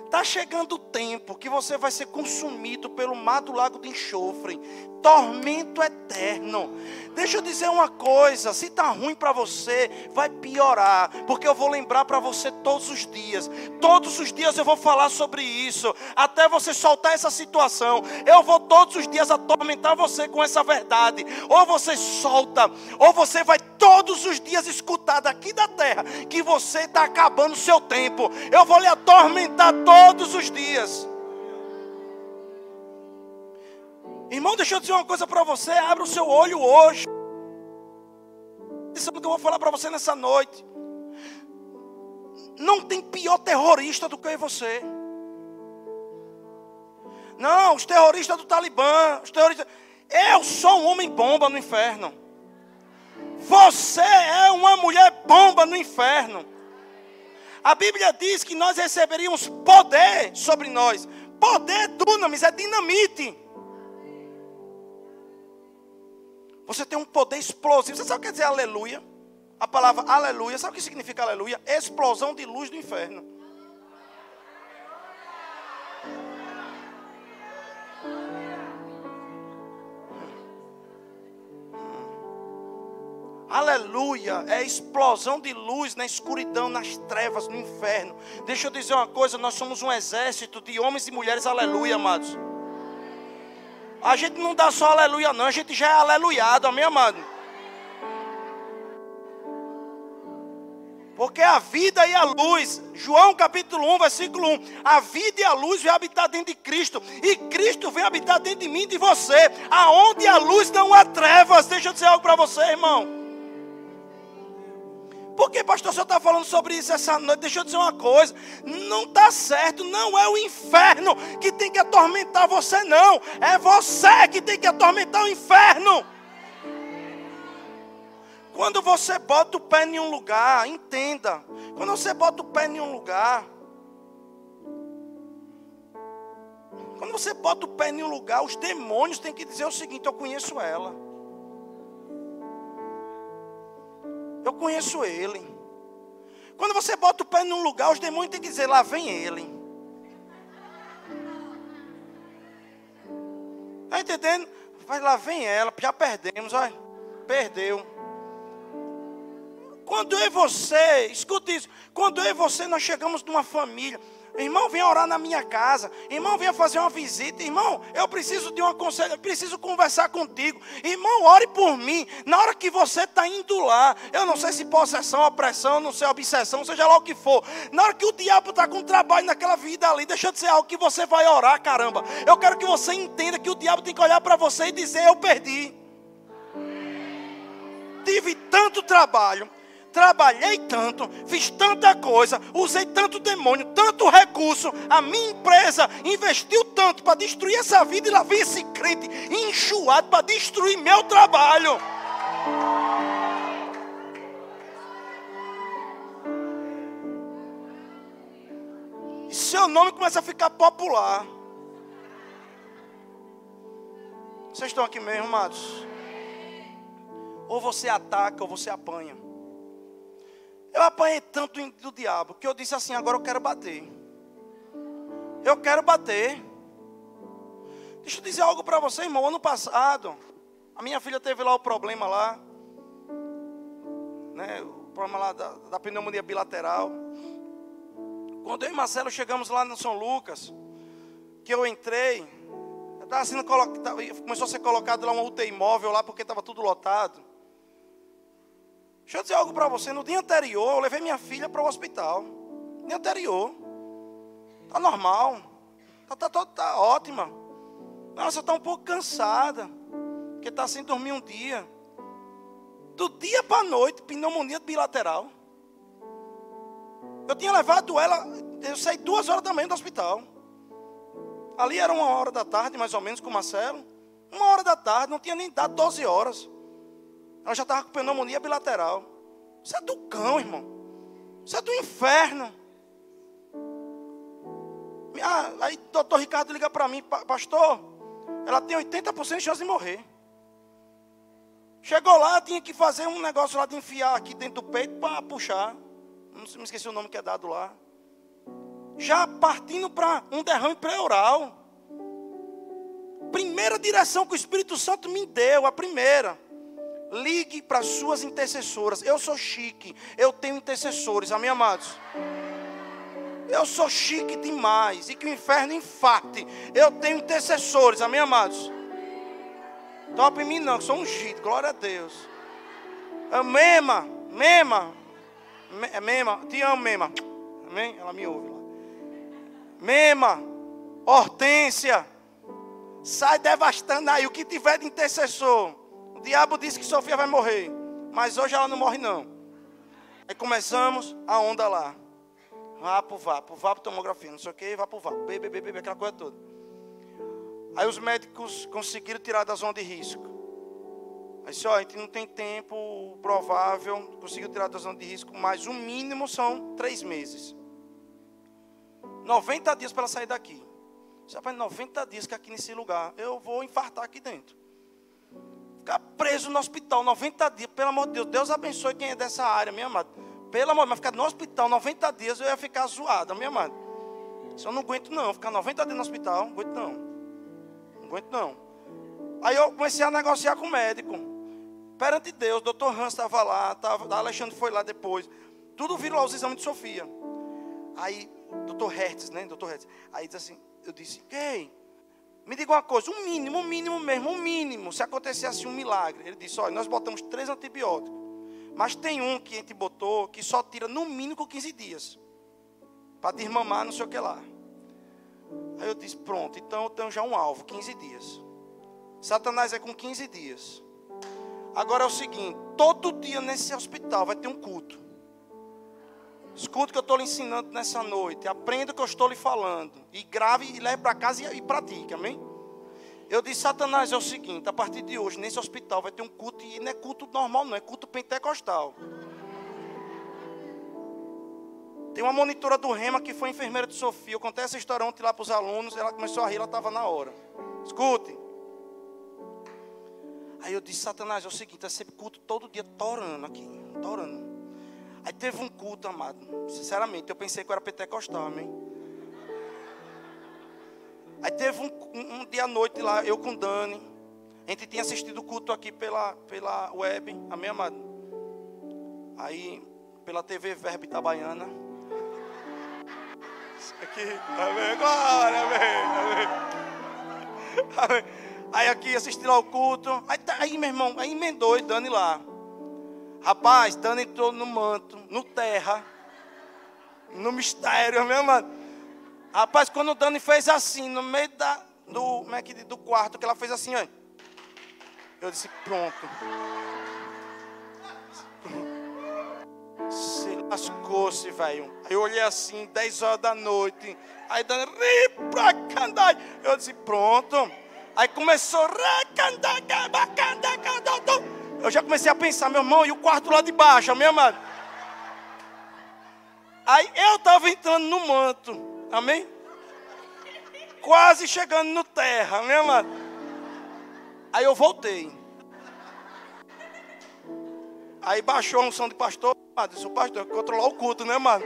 Está chegando o tempo que você vai ser consumido pelo mar do lago de enxofre. Tormento eterno. Deixa eu dizer uma coisa. Se está ruim para você, vai piorar. Porque eu vou lembrar para você todos os dias. Todos os dias eu vou falar sobre isso. Até você soltar essa situação. Eu vou todos os dias atormentar você com essa verdade. Ou você solta, ou você vai todos os dias escutar daqui da terra que você está acabando o seu tempo. Eu vou lhe atormentar todos os dias. Irmão, deixa eu dizer uma coisa para você. Abra o seu olho hoje. Isso é o que eu vou falar para você nessa noite. Não tem pior terrorista do que você. Não, os terroristas do Talibã, os terroristas. Eu sou um homem bomba no inferno. Você é uma mulher bomba no inferno. A Bíblia diz que nós receberíamos poder sobre nós. Poder dunamis, é dinamite. Você tem um poder explosivo. Você sabe o que quer dizer aleluia? A palavra aleluia, sabe o que significa aleluia? Explosão de luz do inferno. Aleluia, é explosão de luz na escuridão, nas trevas, no inferno. Deixa eu dizer uma coisa, nós somos um exército de homens e mulheres, aleluia, amados. A gente não dá só aleluia não, a gente já é aleluiado, amém, amado? Porque a vida e a luz, João capítulo 1, versículo 1, a vida e a luz vem habitar dentro de Cristo, e Cristo vem habitar dentro de mim e de você, aonde a luz não há trevas. Deixa eu dizer algo para você, irmão. Por que, pastor, o senhor está falando sobre isso essa noite? Deixa eu dizer uma coisa. Não está certo, não é o inferno que tem que atormentar você, não. É você que tem que atormentar o inferno. Quando você bota o pé em um lugar, entenda. Quando você bota o pé em um lugar, quando você bota o pé em um lugar, os demônios têm que dizer o seguinte: eu conheço ela. Eu conheço ele. Quando você bota o pé num lugar, os demônios têm que dizer: lá vem ele. Está entendendo? Vai, lá vem ela, já perdemos, olha. Perdeu. Quando eu e você, escuta isso, quando eu e você nós chegamos numa família, irmão, venha orar na minha casa, irmão, venha fazer uma visita, irmão, eu preciso de uma conselho, eu preciso conversar contigo, irmão, ore por mim. Na hora que você está indo lá, eu não sei se possessão, opressão, não sei, obsessão, seja lá o que for, na hora que o diabo está com trabalho naquela vida ali, deixa eu dizer algo, que você vai orar, caramba. Eu quero que você entenda que o diabo tem que olhar para você e dizer: eu perdi. Tive tanto trabalho, trabalhei tanto, fiz tanta coisa, usei tanto demônio, tanto recurso, a minha empresa investiu tanto para destruir essa vida, e lá vem esse crente enxuado para destruir meu trabalho. E seu nome começa a ficar popular. Vocês estão aqui mesmo, amados? Ou você ataca ou você apanha. Eu apanhei tanto do diabo que eu disse assim: agora eu quero bater. Eu quero bater. Deixa eu dizer algo para você, irmão. Ano passado, a minha filha teve lá o problema lá, né? O problema lá da pneumonia bilateral. Quando eu e Marcelo chegamos lá no São Lucas, que eu entrei, começou a ser colocado lá uma UTI móvel lá, porque estava tudo lotado. Deixa eu dizer algo para você. No dia anterior, eu levei minha filha para o hospital. No dia anterior. Está normal. Está ótima. Nossa, está um pouco cansada. Porque está sem dormir um dia. Do dia para a noite, pneumonia bilateral. Eu tinha levado ela, eu saí 2 horas da manhã do hospital. Ali era 1h da tarde, mais ou menos, com o Marcelo. 1h da tarde, não tinha nem dado 12 horas. Ela já estava com pneumonia bilateral. Isso é do cão, irmão. Isso é do inferno. Aí o doutor Ricardo liga para mim: pastor, ela tem 80% de chance de morrer. Chegou lá, tinha que fazer um negócio lá de enfiar aqui dentro do peito para puxar. Não me esqueci o nome que é dado lá. Já partindo para um derrame pleural. Primeira direção que o Espírito Santo me deu, a primeira: ligue para as suas intercessoras. Eu sou chique, eu tenho intercessores, amém, amados? Eu sou chique demais, e que o inferno infarte. Eu tenho intercessores, amém, amados? Topa em mim não, que sou ungido, glória a Deus. Mema, te amo, Mema. Amém? Ela me ouve lá. Mema, Hortência, sai devastando aí o que tiver de intercessor. O diabo disse que Sofia vai morrer, mas hoje ela não morre não. Aí começamos a onda lá. Vapo, tomografia, não sei o que, vapo, bebê, aquela coisa toda. Aí os médicos conseguiram tirar da zona de risco. Aí disse: a gente não tem tempo provável, conseguiu tirar da zona de risco, mas o mínimo são 3 meses. 90 dias para ela sair daqui. Você vai 90 dias que aqui nesse lugar, eu vou infartar aqui dentro. Ficar preso no hospital 90 dias, pelo amor de Deus. Deus abençoe quem é dessa área, minha amada. Pelo amor, mas ficar no hospital 90 dias eu ia ficar zoada, minha amada. Isso eu não aguento não, ficar 90 dias no hospital, não aguento não. Aí eu comecei a negociar com o médico. Perante Deus, o doutor Hans estava lá, Alexandre foi lá depois. Tudo viram lá os exames de Sofia. Aí, doutor Hertz, né, doutor Hertz. Aí assim, eu disse: ei, me diga uma coisa, um mínimo, se acontecesse assim um milagre. Ele disse: olha, nós botamos 3 antibióticos. Mas tem um que a gente botou que só tira no mínimo com 15 dias. Para desmamar, não sei o que lá. Aí eu disse: pronto, então eu tenho já um alvo, 15 dias. Satanás é com 15 dias. Agora é o seguinte: todo dia nesse hospital vai ter um culto. Escuta o que eu estou lhe ensinando nessa noite. Aprenda o que eu estou lhe falando. E grave e leve para casa e pratique, amém? Eu disse, Satanás, é o seguinte, a partir de hoje, nesse hospital vai ter um culto, e não é culto normal não, é culto pentecostal. Tem uma monitora do Rema que foi enfermeira de Sofia. Eu contei essa história ontem lá para os alunos, ela começou a rir, ela estava na hora. Escute. Aí eu disse, Satanás, é o seguinte, vai ser culto todo dia, torando aqui, torando. Aí teve um culto, amado, sinceramente, eu pensei que eu era pentecostal, amém? Aí teve um dia à noite lá, eu com Dani, a gente tinha assistido o culto aqui pela web, amém, amado? Aí, pela TV Verbo Itabaiana. Isso aqui, amém, glória, amém, amém. Aí aqui assisti lá o culto, aí meu irmão, aí emendou e Dani lá. Rapaz, Dani entrou no manto, no terra, no mistério, amém, amado? Rapaz, quando o Dani fez assim, no meio do quarto, que ela fez assim, ó. Eu disse, pronto. Se lascou-se, velho. Aí eu olhei assim, 10 horas da noite. Aí Dani, eu disse, pronto. Aí começou, eu já comecei a pensar, meu irmão, e o quarto lá de baixo, amém, amado? Aí eu estava entrando no manto. Amém? Quase chegando no terra, amém, amado? Aí eu voltei. Aí baixou a unção de pastor. Disse o pastor, controlar o culto, né, mano?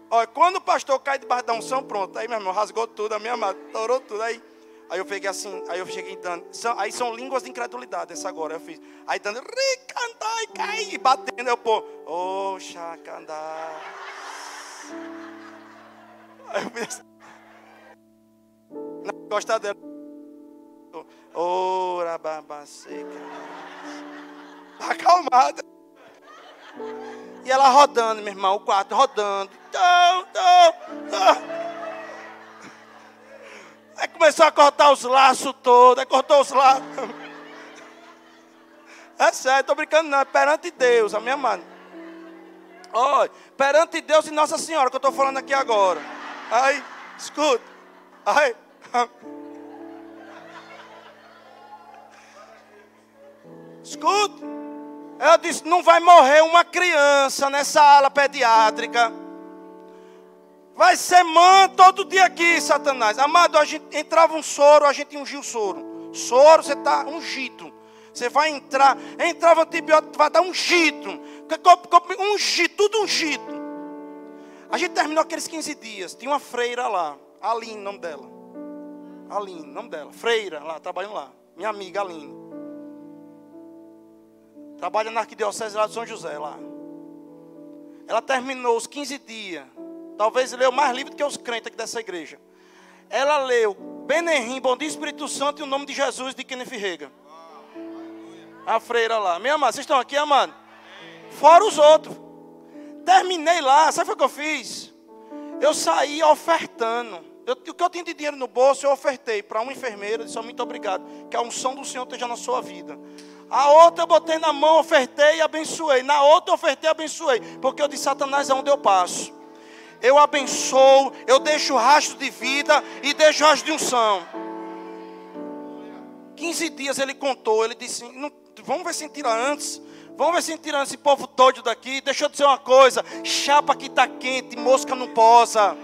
Olha, quando o pastor cai debaixo da unção, pronto. Aí, meu irmão, rasgou tudo, amém, amado? Torou tudo. Aí eu peguei assim, aí eu cheguei dando. Aí são línguas de incredulidade, essa agora eu fiz. Aí dando, ricandai, cai, e batendo, eu pô, oh, chacandai. Aí eu pensei, não gosta dela. Ora, babaseca. Acalmada. E ela rodando, meu irmão, o quarto rodando. Aí começou a cortar os laços todos. Aí cortou os laços. É sério, estou brincando não. É perante Deus, amém, amado? Olha, perante Deus e Nossa Senhora, que eu estou falando aqui agora. Aí, escuta. Aí. Escuta. Eu disse, não vai morrer uma criança nessa ala pediátrica. Vai ser manto todo dia aqui, Satanás. Amado, a gente entrava um soro, a gente ungia o soro. Soro, você está ungido. Você vai entrar, entrava antibiótico, vai dar ungido. Ungido, tudo ungido. A gente terminou aqueles 15 dias. Tinha uma freira lá, Aline, nome dela. Aline, nome dela. Freira lá, trabalhando lá. Minha amiga Aline. Trabalha na Arquidiocese lá de São José, lá. Ela terminou os 15 dias. Talvez leu mais livro do que os crentes aqui dessa igreja. Ela leu Benehim, Bom Dia Espírito Santo e o nome de Jesus de Kenneth Rega. A freira lá. Minha amada, vocês estão aqui, amado? Fora os outros. Terminei lá, sabe o que eu fiz? Eu saí ofertando. O que eu tinha de dinheiro no bolso, eu ofertei para uma enfermeira. Disse, muito obrigado, que a unção do Senhor esteja na sua vida. A outra eu botei na mão, ofertei e abençoei. Na outra eu ofertei e abençoei. Porque eu disse, Satanás, aonde eu passo? Eu abençoo, eu deixo rastro de vida e deixo rastro de unção. 15 dias ele contou, ele disse, vamos ver se tira antes. Vamos ver se tira esse povo doido daqui. Deixa eu dizer uma coisa, chapa que está quente, mosca não posa.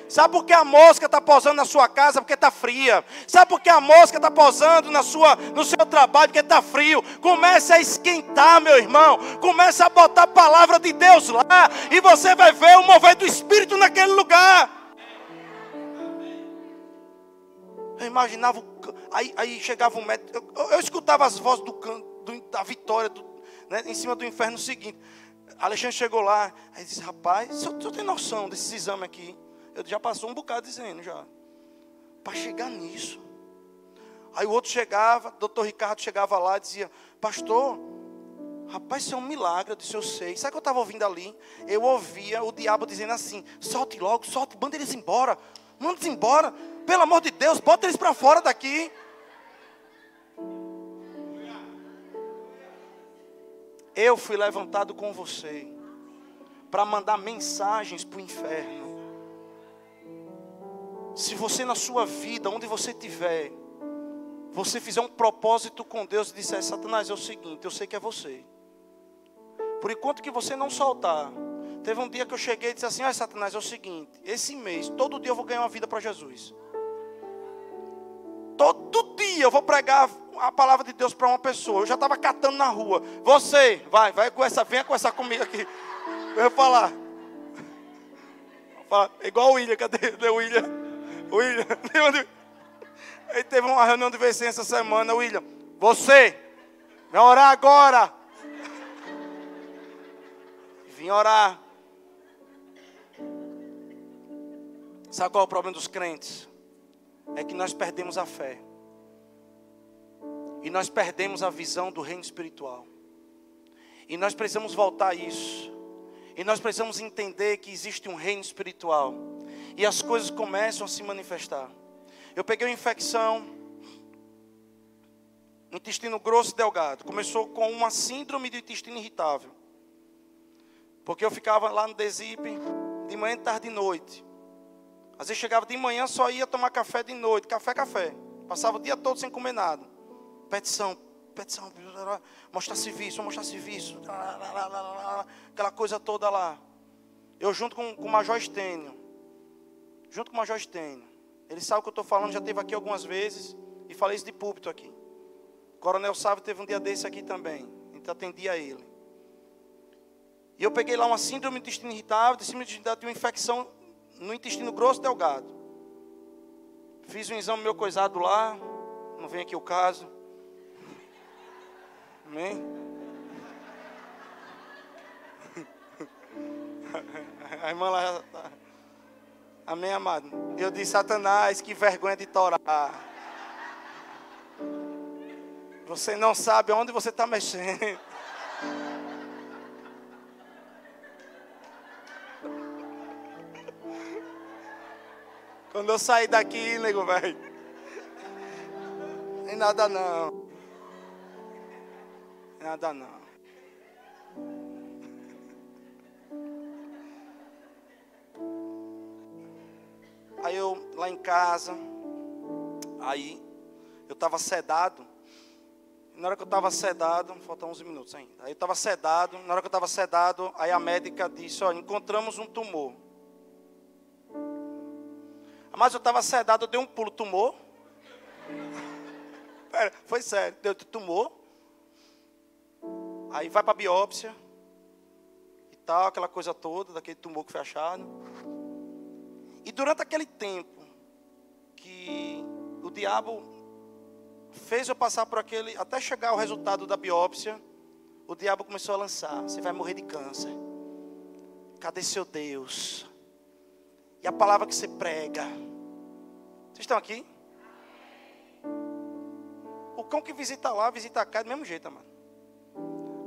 Sabe por que a mosca está posando na sua casa? Porque está fria. Sabe por que a mosca está posando no seu trabalho? Porque está frio. Começa a esquentar, meu irmão. Começa a botar a palavra de Deus lá. E você vai ver o mover do Espírito naquele lugar. Eu imaginava, aí chegava um médico. Eu escutava as vozes da vitória né, em cima do inferno. O seguinte, Alexandre chegou lá. Aí disse, rapaz, o senhor tem noção desses exames aqui? Eu já passou um bocado dizendo já. Para chegar nisso. Aí o outro chegava, doutor Ricardo chegava lá e dizia, pastor, rapaz, isso é um milagre. Eu disse, eu sei. Sabe o que eu estava ouvindo ali? Eu ouvia o diabo dizendo assim, solte logo, solte, manda eles embora. Manda eles embora. Pelo amor de Deus, bota eles para fora daqui. Eu fui levantado com você para mandar mensagens para o inferno. Se você na sua vida, onde você estiver, você fizer um propósito com Deus e disser: Satanás, é o seguinte, eu sei que é você. Por enquanto que você não soltar. Teve um dia que eu cheguei e disse assim: olha, Satanás, é o seguinte, esse mês, todo dia eu vou ganhar uma vida para Jesus. Todo dia eu vou pregar a palavra de Deus para uma pessoa. Eu já estava catando na rua. Você, venha conversar comigo aqui. Eu vou falar. Igual o William, cadê o William? William. Aí teve uma reunião de VC essa semana, William. Você, vai orar agora. Vim orar. Sabe qual é o problema dos crentes? É que nós perdemos a fé. E nós perdemos a visão do reino espiritual. E nós precisamos voltar a isso. E nós precisamos entender que existe um reino espiritual. E as coisas começam a se manifestar. Eu peguei uma infecção no intestino grosso e delgado. Começou com uma síndrome do intestino irritável. Porque eu ficava lá no Desip de manhã, de tarde e de noite. Às vezes chegava de manhã, só ia tomar café de noite. Café. Passava o dia todo sem comer nada. Petição. Mostrar serviço. Aquela coisa toda lá. Eu junto com o Major Estênio. Ele sabe o que eu estou falando, já esteve aqui algumas vezes. E falei isso de púlpito aqui. O Coronel Sávio teve um dia desse aqui também. Então atendi a ele. E eu peguei lá uma síndrome do intestino irritável. De síndrome do intestino irritável, de uma infecção no intestino grosso e delgado. Fiz um exame meu coisado lá. Não vem aqui o caso. Amém? A irmã lá. Amém, amado? Eu disse: Satanás, que vergonha de torar. Você não sabe onde você está mexendo. Quando eu sair daqui, nego, velho, nem nada não. Nada não. Aí eu, lá em casa, aí eu estava sedado. Na hora que eu estava sedado, faltam 11 minutos ainda. Aí eu estava sedado, na hora que eu estava sedado, aí a médica disse: olha, encontramos um tumor. Mas eu estava sedado, eu dei um pulo, tumor. Foi sério, deu tumor. Aí vai para a biópsia. E tal, aquela coisa toda, daquele tumor que foi achado. E durante aquele tempo que o diabo fez eu passar por aquele, até chegar ao resultado da biópsia, o diabo começou a lançar: você vai morrer de câncer. Cadê seu Deus? E a palavra que você prega. Vocês estão aqui? O cão que visita lá, visita cá, do mesmo jeito, mano.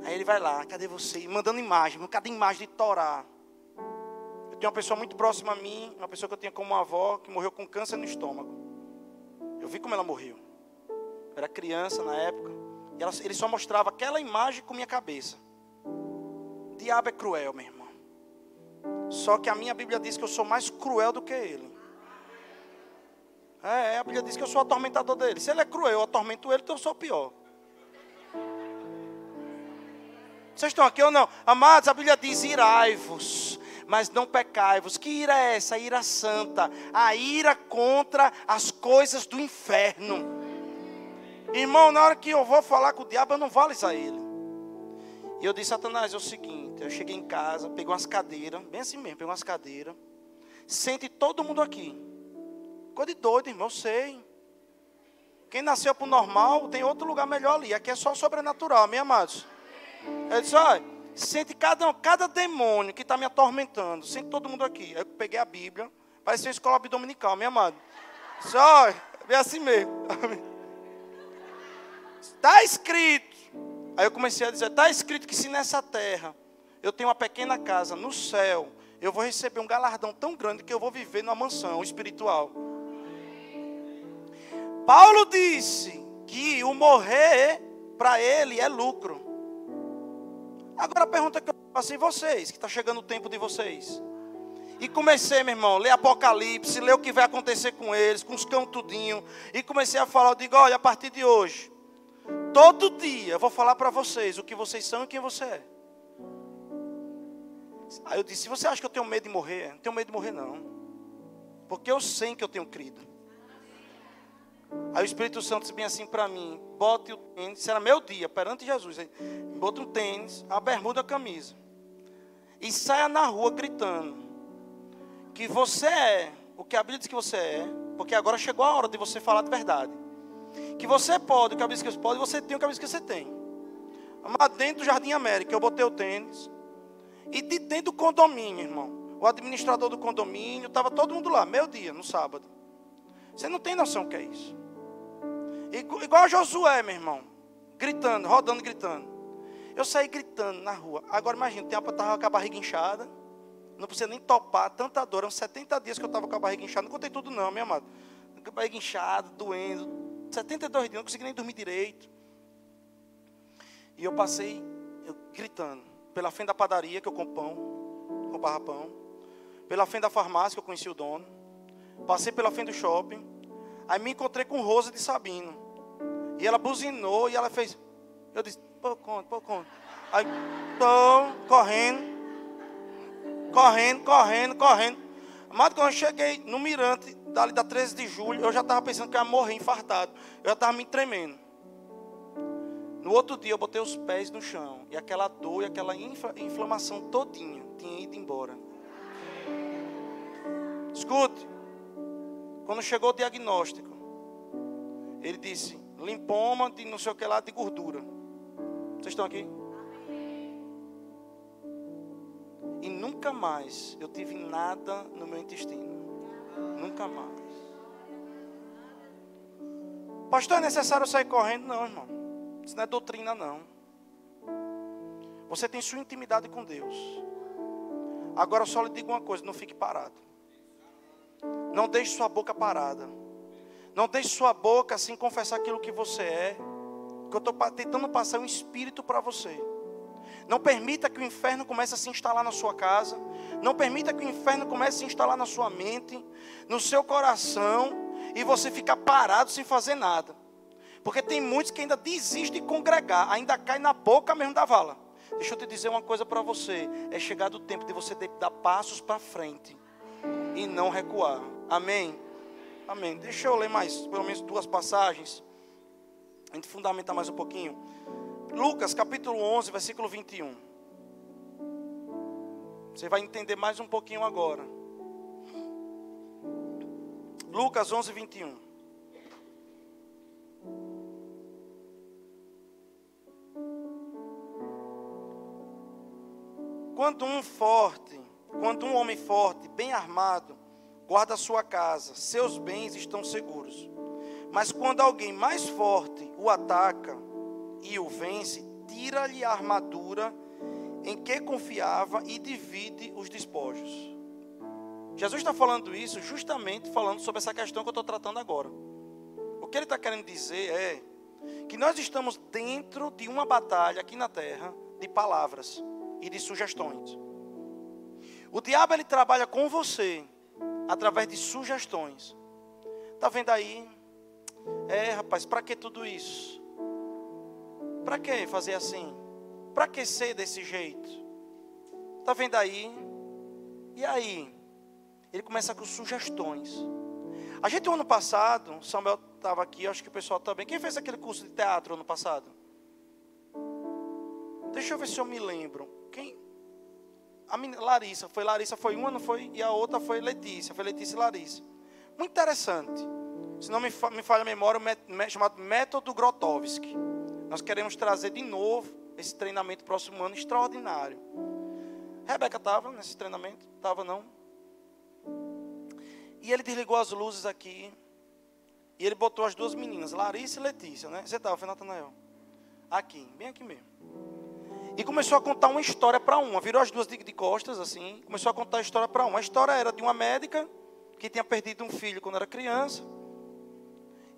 Aí ele vai lá: cadê você? E mandando imagem, cadê imagem de Torá? Eu tenho uma pessoa muito próxima a mim, uma pessoa que eu tinha como avó, que morreu com câncer no estômago. Eu vi como ela morreu. Eu era criança na época. E ele só mostrava aquela imagem com minha cabeça. O diabo é cruel, meu irmão. Só que a minha Bíblia diz que eu sou mais cruel do que ele. A Bíblia diz que eu sou o atormentador dele. Se ele é cruel, eu atormento ele, então eu sou o pior. Vocês estão aqui ou não? Amados, a Bíblia diz: irai-vos, mas não pecai-vos. Que ira é essa? A ira santa. A ira contra as coisas do inferno. Irmão, na hora que eu vou falar com o diabo, eu não vou alisar ele. E eu disse: Satanás, é o seguinte. Eu cheguei em casa, peguei umas cadeiras, bem assim mesmo, peguei umas cadeiras. Sente todo mundo aqui. Coisa de doido, irmão, eu sei. Quem nasceu para o normal, tem outro lugar melhor ali. Aqui é só sobrenatural, amém, amados? Eu disse: olha, sente cada demônio que está me atormentando. Sente todo mundo aqui. Aí eu peguei a Bíblia, parecia uma escola dominical, meu amado. Disse: olha, é assim mesmo. Está escrito. Aí eu comecei a dizer: está escrito que se nessa terra eu tenho uma pequena casa, no céu eu vou receber um galardão tão grande que eu vou viver numa mansão espiritual. Paulo disse que o morrer para ele é lucro. Agora a pergunta que eu faço em vocês, que está chegando o tempo de vocês. E comecei, meu irmão, ler Apocalipse, ler o que vai acontecer com eles, com os cão tudinho. E comecei a falar, eu digo, olha, a partir de hoje, todo dia eu vou falar para vocês o que vocês são e quem você é. Aí eu disse, se você acha que eu tenho medo de morrer, não tenho medo de morrer não. Porque eu sei que eu tenho crido. Aí o Espírito Santo disse bem assim para mim, bote o tênis, isso era meu dia, perante Jesus. Bota um tênis, a bermuda, a camisa. E saia na rua gritando. Que você é o que a Bíblia diz que você é, porque agora chegou a hora de você falar de verdade. Que você pode o que a Bíblia diz que você pode, você tem o que a Bíblia diz que você tem. Mas dentro do Jardim América, eu botei o tênis. E de dentro do condomínio, irmão, o administrador do condomínio, estava todo mundo lá, meio dia, no sábado. Você não tem noção o que é isso. Igual a Josué, meu irmão, gritando, rodando, gritando. Eu saí gritando na rua. Agora imagina, eu estava com a barriga inchada. Não precisa nem topar, tanta dor. Eram 70 dias que eu estava com a barriga inchada. Não contei tudo não, meu amado. Com a barriga inchada, doendo. 72 dias, não consegui nem dormir direito. E eu passei gritando. Pela frente da padaria, que eu comprava pão. Pela frente da farmácia, que eu conheci o dono. Passei pela frente do shopping. Aí me encontrei com Rosa de Sabino. E ela buzinou e ela fez... Eu disse, pô, conta. Aí, tô correndo. Mas quando eu cheguei no Mirante, dali da 13 de julho, eu já estava pensando que eu ia morrer infartado. Eu já estava me tremendo. No outro dia eu botei os pés no chão. E aquela dor e aquela inflamação todinha tinha ido embora. Escute. Quando chegou o diagnóstico, ele disse, linfoma de não sei o que lá de gordura. Vocês estão aqui? E nunca mais eu tive nada no meu intestino. Nunca mais. Pastor, é necessário eu sair correndo? Não, irmão. Isso não é doutrina, não. Você tem sua intimidade com Deus. Agora eu só lhe digo uma coisa, não fique parado. Não deixe sua boca parada. Não deixe sua boca assim confessar aquilo que você é. Porque eu estou tentando passar um espírito para você. Não permita que o inferno comece a se instalar na sua casa. Não permita que o inferno comece a se instalar na sua mente, no seu coração, e você ficar parado sem fazer nada. Porque tem muitos que ainda desistem de congregar, ainda caem na boca mesmo da vala. Deixa eu te dizer uma coisa para você. É chegado o tempo de você dar passos para frente e não recuar. Amém? Amém. Deixa eu ler mais, pelo menos 2 passagens. A gente fundamentar mais um pouquinho. Lucas capítulo 11, versículo 21. Você vai entender mais um pouquinho agora. Lucas 11, 21. Quando um homem forte, bem armado, guarda a sua casa, seus bens estão seguros. Mas quando alguém mais forte o ataca e o vence, tira-lhe a armadura em que confiava e divide os despojos. Jesus está falando isso justamente falando sobre essa questão que eu estou tratando agora. O que ele está querendo dizer é que nós estamos dentro de uma batalha aqui na terra de palavras e de sugestões. O diabo ele trabalha com você através de sugestões. Está vendo aí? Rapaz, para que tudo isso? Para que fazer assim? Para que ser desse jeito? Está vendo aí? E aí? Ele começa com sugestões. A gente, no ano passado, Samuel estava aqui, acho que o pessoal também. Quem fez aquele curso de teatro ano passado? Deixa eu ver se eu me lembro. Quem? Larissa. Foi uma, não foi? E a outra foi Letícia. Foi Letícia e Larissa. Muito interessante. Se não me falha a memória, chamado Método Grotowski. Nós queremos trazer de novo esse treinamento próximo ano extraordinário. Rebeca estava nesse treinamento? Estava não? E ele desligou as luzes aqui. E ele botou as 2 meninas, Larissa e Letícia, né? Você estava, foi Natanael? Aqui, bem aqui mesmo. E começou a contar uma história para uma. Virou as 2 de costas, assim. Começou a contar a história para uma. A história era de uma médica que tinha perdido um filho quando era criança.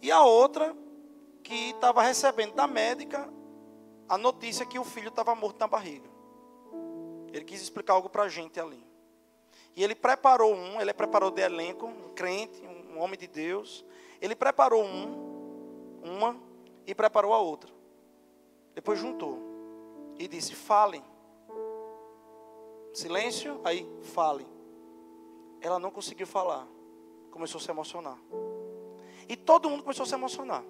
E a outra que estava recebendo da médica a notícia que o filho estava morto na barriga. Ele quis explicar algo para a gente ali. E ele preparou ele preparou de elenco, um crente, um homem de Deus. Ele preparou uma e preparou a outra. Depois juntou e disse: falem. Silêncio, aí falem. Ela não conseguiu falar. Começou a se emocionar. E todo mundo começou a se emocionar.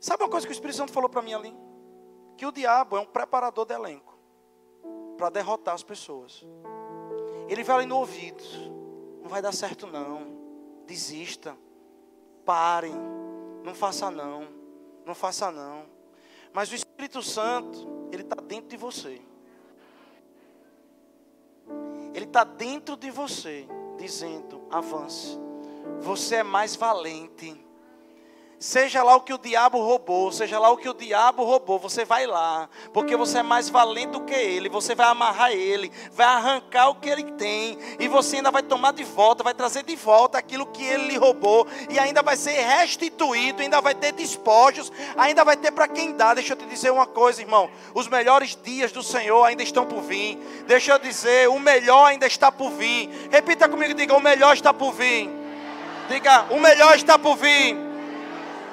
Sabe uma coisa que o Espírito Santo falou para mim ali? Que o diabo é um preparador de elenco para derrotar as pessoas. Ele vai ali no ouvido: não vai dar certo não, desista, parem, não faça não, não faça não. Mas o Espírito Santo, ele está dentro de você. Ele está dentro de você, dizendo: avance, você é mais valente. Seja lá o que o diabo roubou, você vai lá, porque você é mais valente do que ele. Você vai amarrar ele, vai arrancar o que ele tem, e você ainda vai tomar de volta, vai trazer de volta aquilo que ele lhe roubou, e ainda vai ser restituído, ainda vai ter despojos, ainda vai ter para quem dá. Deixa eu te dizer uma coisa, irmão: os melhores dias do Senhor ainda estão por vir. Deixa eu dizer, o melhor ainda está por vir. Repita comigo, diga: o melhor está por vir. Diga: o melhor está por vir.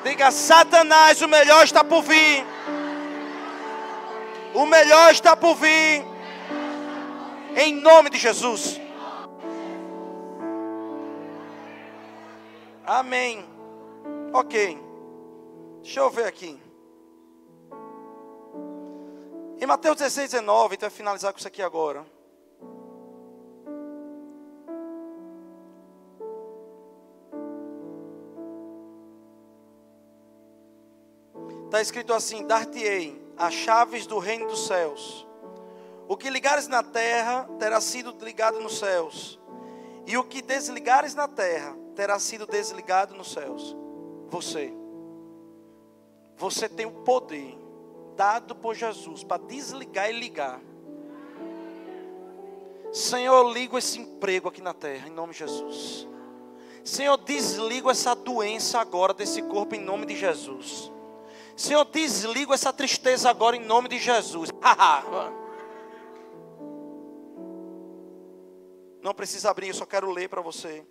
Diga: Satanás, o melhor está por vir. O melhor está por vir. Em nome de Jesus. Amém. Ok. Deixa eu ver aqui. Em Mateus 16, 19, então vai finalizar com isso aqui agora. Está escrito assim: dar-te-ei as chaves do reino dos céus. O que ligares na terra terá sido ligado nos céus, e o que desligares na terra terá sido desligado nos céus. Você tem o poder dado por Jesus para desligar e ligar. Senhor, eu ligo esse emprego aqui na terra, em nome de Jesus. Senhor, desligo essa doença agora desse corpo, em nome de Jesus. Senhor, desligo essa tristeza agora em nome de Jesus. Não precisa abrir, eu só quero ler para você.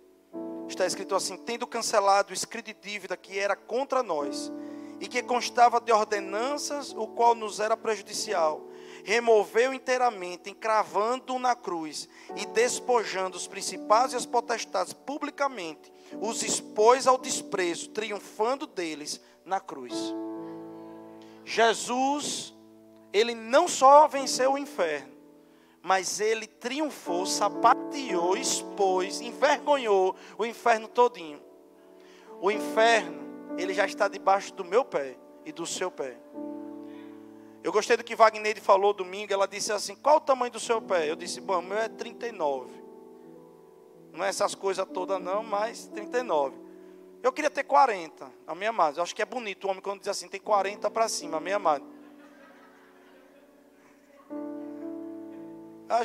Está escrito assim: tendo cancelado o escrito de dívida que era contra nós, e que constava de ordenanças, o qual nos era prejudicial, removeu inteiramente, encravando-o na cruz, e despojando os principados e as potestades publicamente, os expôs ao desprezo, triunfando deles na cruz. Jesus, ele não só venceu o inferno, mas ele triunfou, sapateou, expôs, envergonhou o inferno todinho. O inferno, ele já está debaixo do meu pé e do seu pé. Eu gostei do que Wagner falou domingo. Ela disse assim: qual o tamanho do seu pé? Eu disse: bom, o meu é 39. Não é essas coisas todas não, mas 39. Eu queria ter 40, amém, amado. Eu acho que é bonito o homem quando diz assim: tem 40 para cima, amém, amado.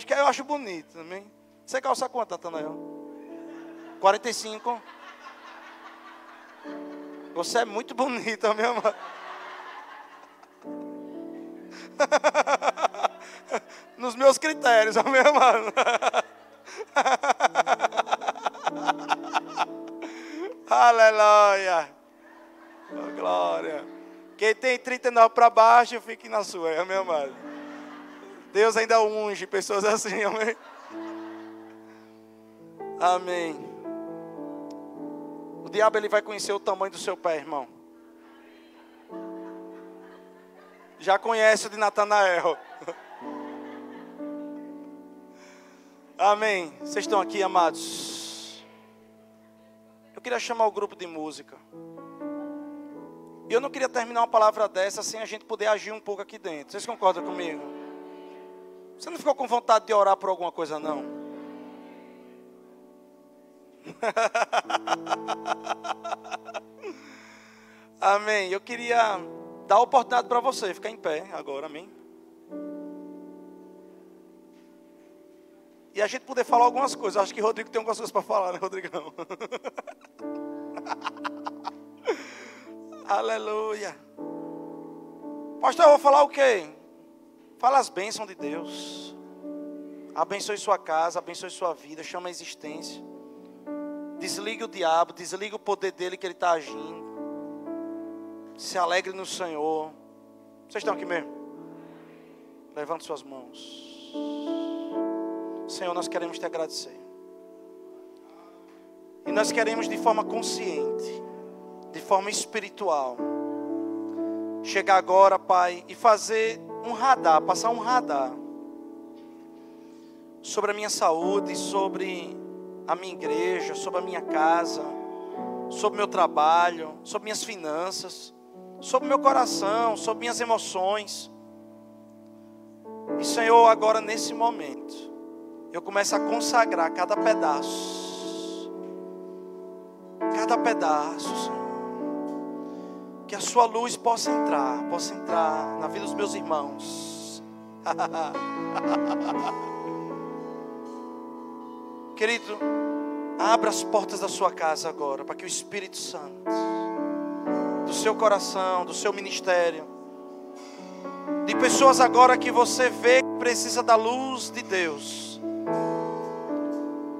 Eu acho bonito, amém. Você calça quanto, Natanael? 45. Você é muito bonito, amém, amado. Nos meus critérios, amém, amado. Aleluia. Oh, glória. Quem tem 39 para baixo, fique na sua, amém, amado. Deus ainda unge pessoas assim, amém. Amém. O diabo, ele vai conhecer o tamanho do seu pé, irmão. Já conhece o de Natanael. Amém. Vocês estão aqui, amados? Eu queria chamar o grupo de música. E eu não queria terminar uma palavra dessa sem a gente poder agir um pouco aqui dentro. Vocês concordam comigo? Você não ficou com vontade de orar por alguma coisa, não? Amém. Eu queria dar a oportunidade para você ficar em pé agora, amém? E a gente poder falar algumas coisas. Acho que o Rodrigo tem algumas coisas para falar, né, Rodrigão? Aleluia. Pastor, eu vou falar o quê? Fala as bênçãos de Deus. Abençoe sua casa, abençoe sua vida, chama a existência. Desliga o diabo, desliga o poder dele que ele está agindo. Se alegre no Senhor. Vocês estão aqui mesmo? Levante suas mãos. Senhor, nós queremos te agradecer. E nós queremos de forma consciente, de forma espiritual, chegar agora, Pai, e fazer um radar, passar um radar sobre a minha saúde, sobre a minha igreja, sobre a minha casa, sobre o meu trabalho, sobre minhas finanças, sobre o meu coração, sobre minhas emoções. E Senhor, agora nesse momento, eu começo a consagrar cada pedaço, Senhor. Que a sua luz possa entrar na vida dos meus irmãos. Querido, abra as portas da sua casa agora, para que o Espírito Santo, do seu coração, do seu ministério, de pessoas agora que você vê que precisa da luz de Deus.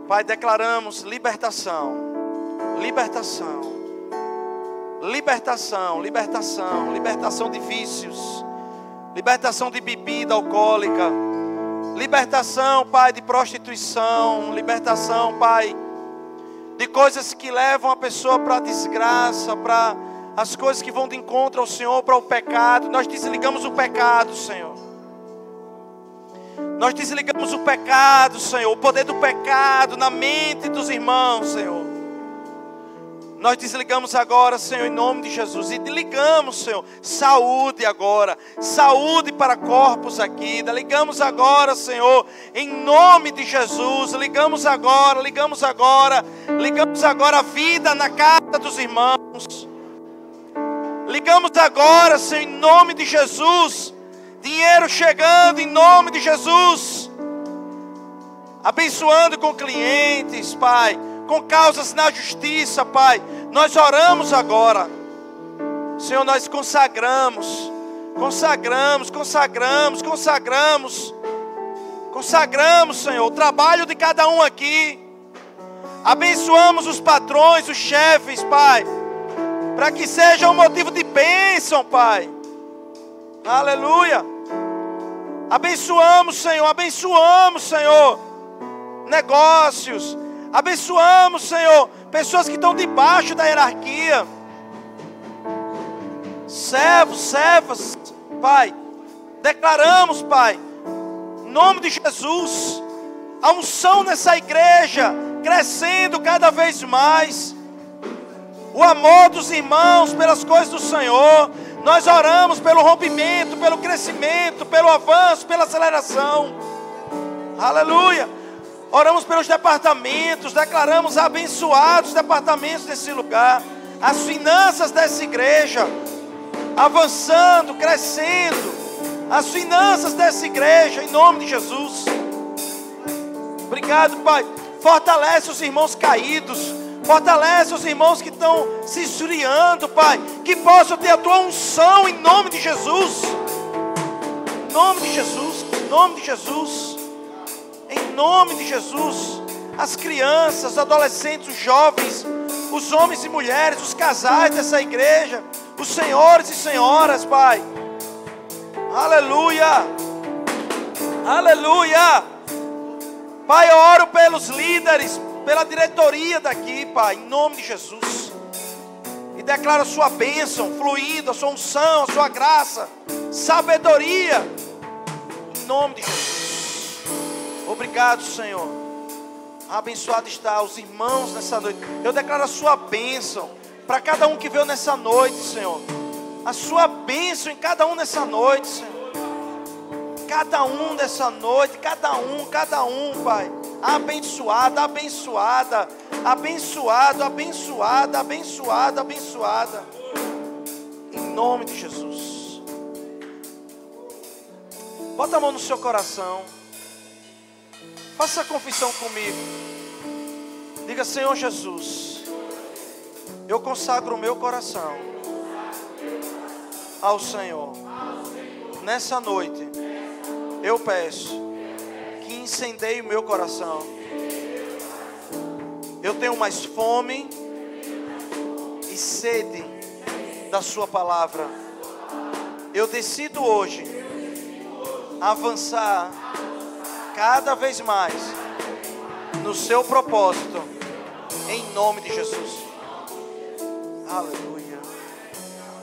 Pai, declaramos libertação, libertação, libertação, libertação, libertação de vícios, libertação de bebida alcoólica, libertação, Pai, de prostituição, libertação, Pai, de coisas que levam a pessoa para a desgraça, para as coisas que vão de encontro ao Senhor, para o pecado. Nós desligamos o pecado, Senhor. Nós desligamos o pecado, Senhor, o poder do pecado na mente dos irmãos, Senhor. Nós desligamos agora, Senhor, em nome de Jesus. E ligamos, Senhor, saúde agora. Saúde para corpos aqui. Ligamos agora, Senhor, em nome de Jesus. Ligamos agora a vida na casa dos irmãos. Ligamos agora, Senhor, em nome de Jesus. Dinheiro chegando em nome de Jesus. Abençoando com clientes, Pai, com causas na justiça, Pai. Nós oramos agora, Senhor, nós consagramos, Senhor, o trabalho de cada um aqui. Abençoamos os patrões, os chefes, Pai, para que seja um motivo de bênção, Pai. Aleluia. Abençoamos, Senhor, negócios. Abençoamos, Senhor, pessoas que estão debaixo da hierarquia. Servas, Pai. Declaramos, Pai, em nome de Jesus, a unção nessa igreja crescendo cada vez mais. O amor dos irmãos pelas coisas do Senhor. Nós oramos pelo rompimento, pelo crescimento, pelo avanço, pela aceleração. Aleluia. Oramos pelos departamentos, declaramos abençoados os departamentos desse lugar. As finanças dessa igreja avançando, crescendo. As finanças dessa igreja, em nome de Jesus. Obrigado, Pai. Fortalece os irmãos caídos. Fortalece os irmãos que estão se esfriando, Pai. Que possam ter a tua unção em nome de Jesus. Em nome de Jesus. Em nome de Jesus. Em nome de Jesus. As crianças, os adolescentes, os jovens, os homens e mulheres, os casais dessa igreja, os senhores e senhoras, Pai. Aleluia. Aleluia. Pai, eu oro pelos líderes, pela diretoria daqui, Pai, em nome de Jesus. E declaro a sua bênção fluindo, a sua unção, a sua graça, sabedoria, em nome de Jesus. Obrigado, Senhor. Abençoado está os irmãos nessa noite. Eu declaro a sua bênção para cada um que veio nessa noite, Senhor. A sua bênção em cada um nessa noite, Senhor. Cada um dessa noite, cada um, Pai. Abençoada, abençoada, abençoado, abençoada, abençoada, abençoada. Em nome de Jesus. Bota a mão no seu coração. Faça a confissão comigo. Diga: Senhor Jesus, eu consagro o meu coração ao Senhor. nessa noite, eu peço que incendeie o meu coração. Eu tenho mais fome e sede da sua palavra. Eu decido hoje avançar cada vez mais no seu propósito, em nome de Jesus. Aleluia.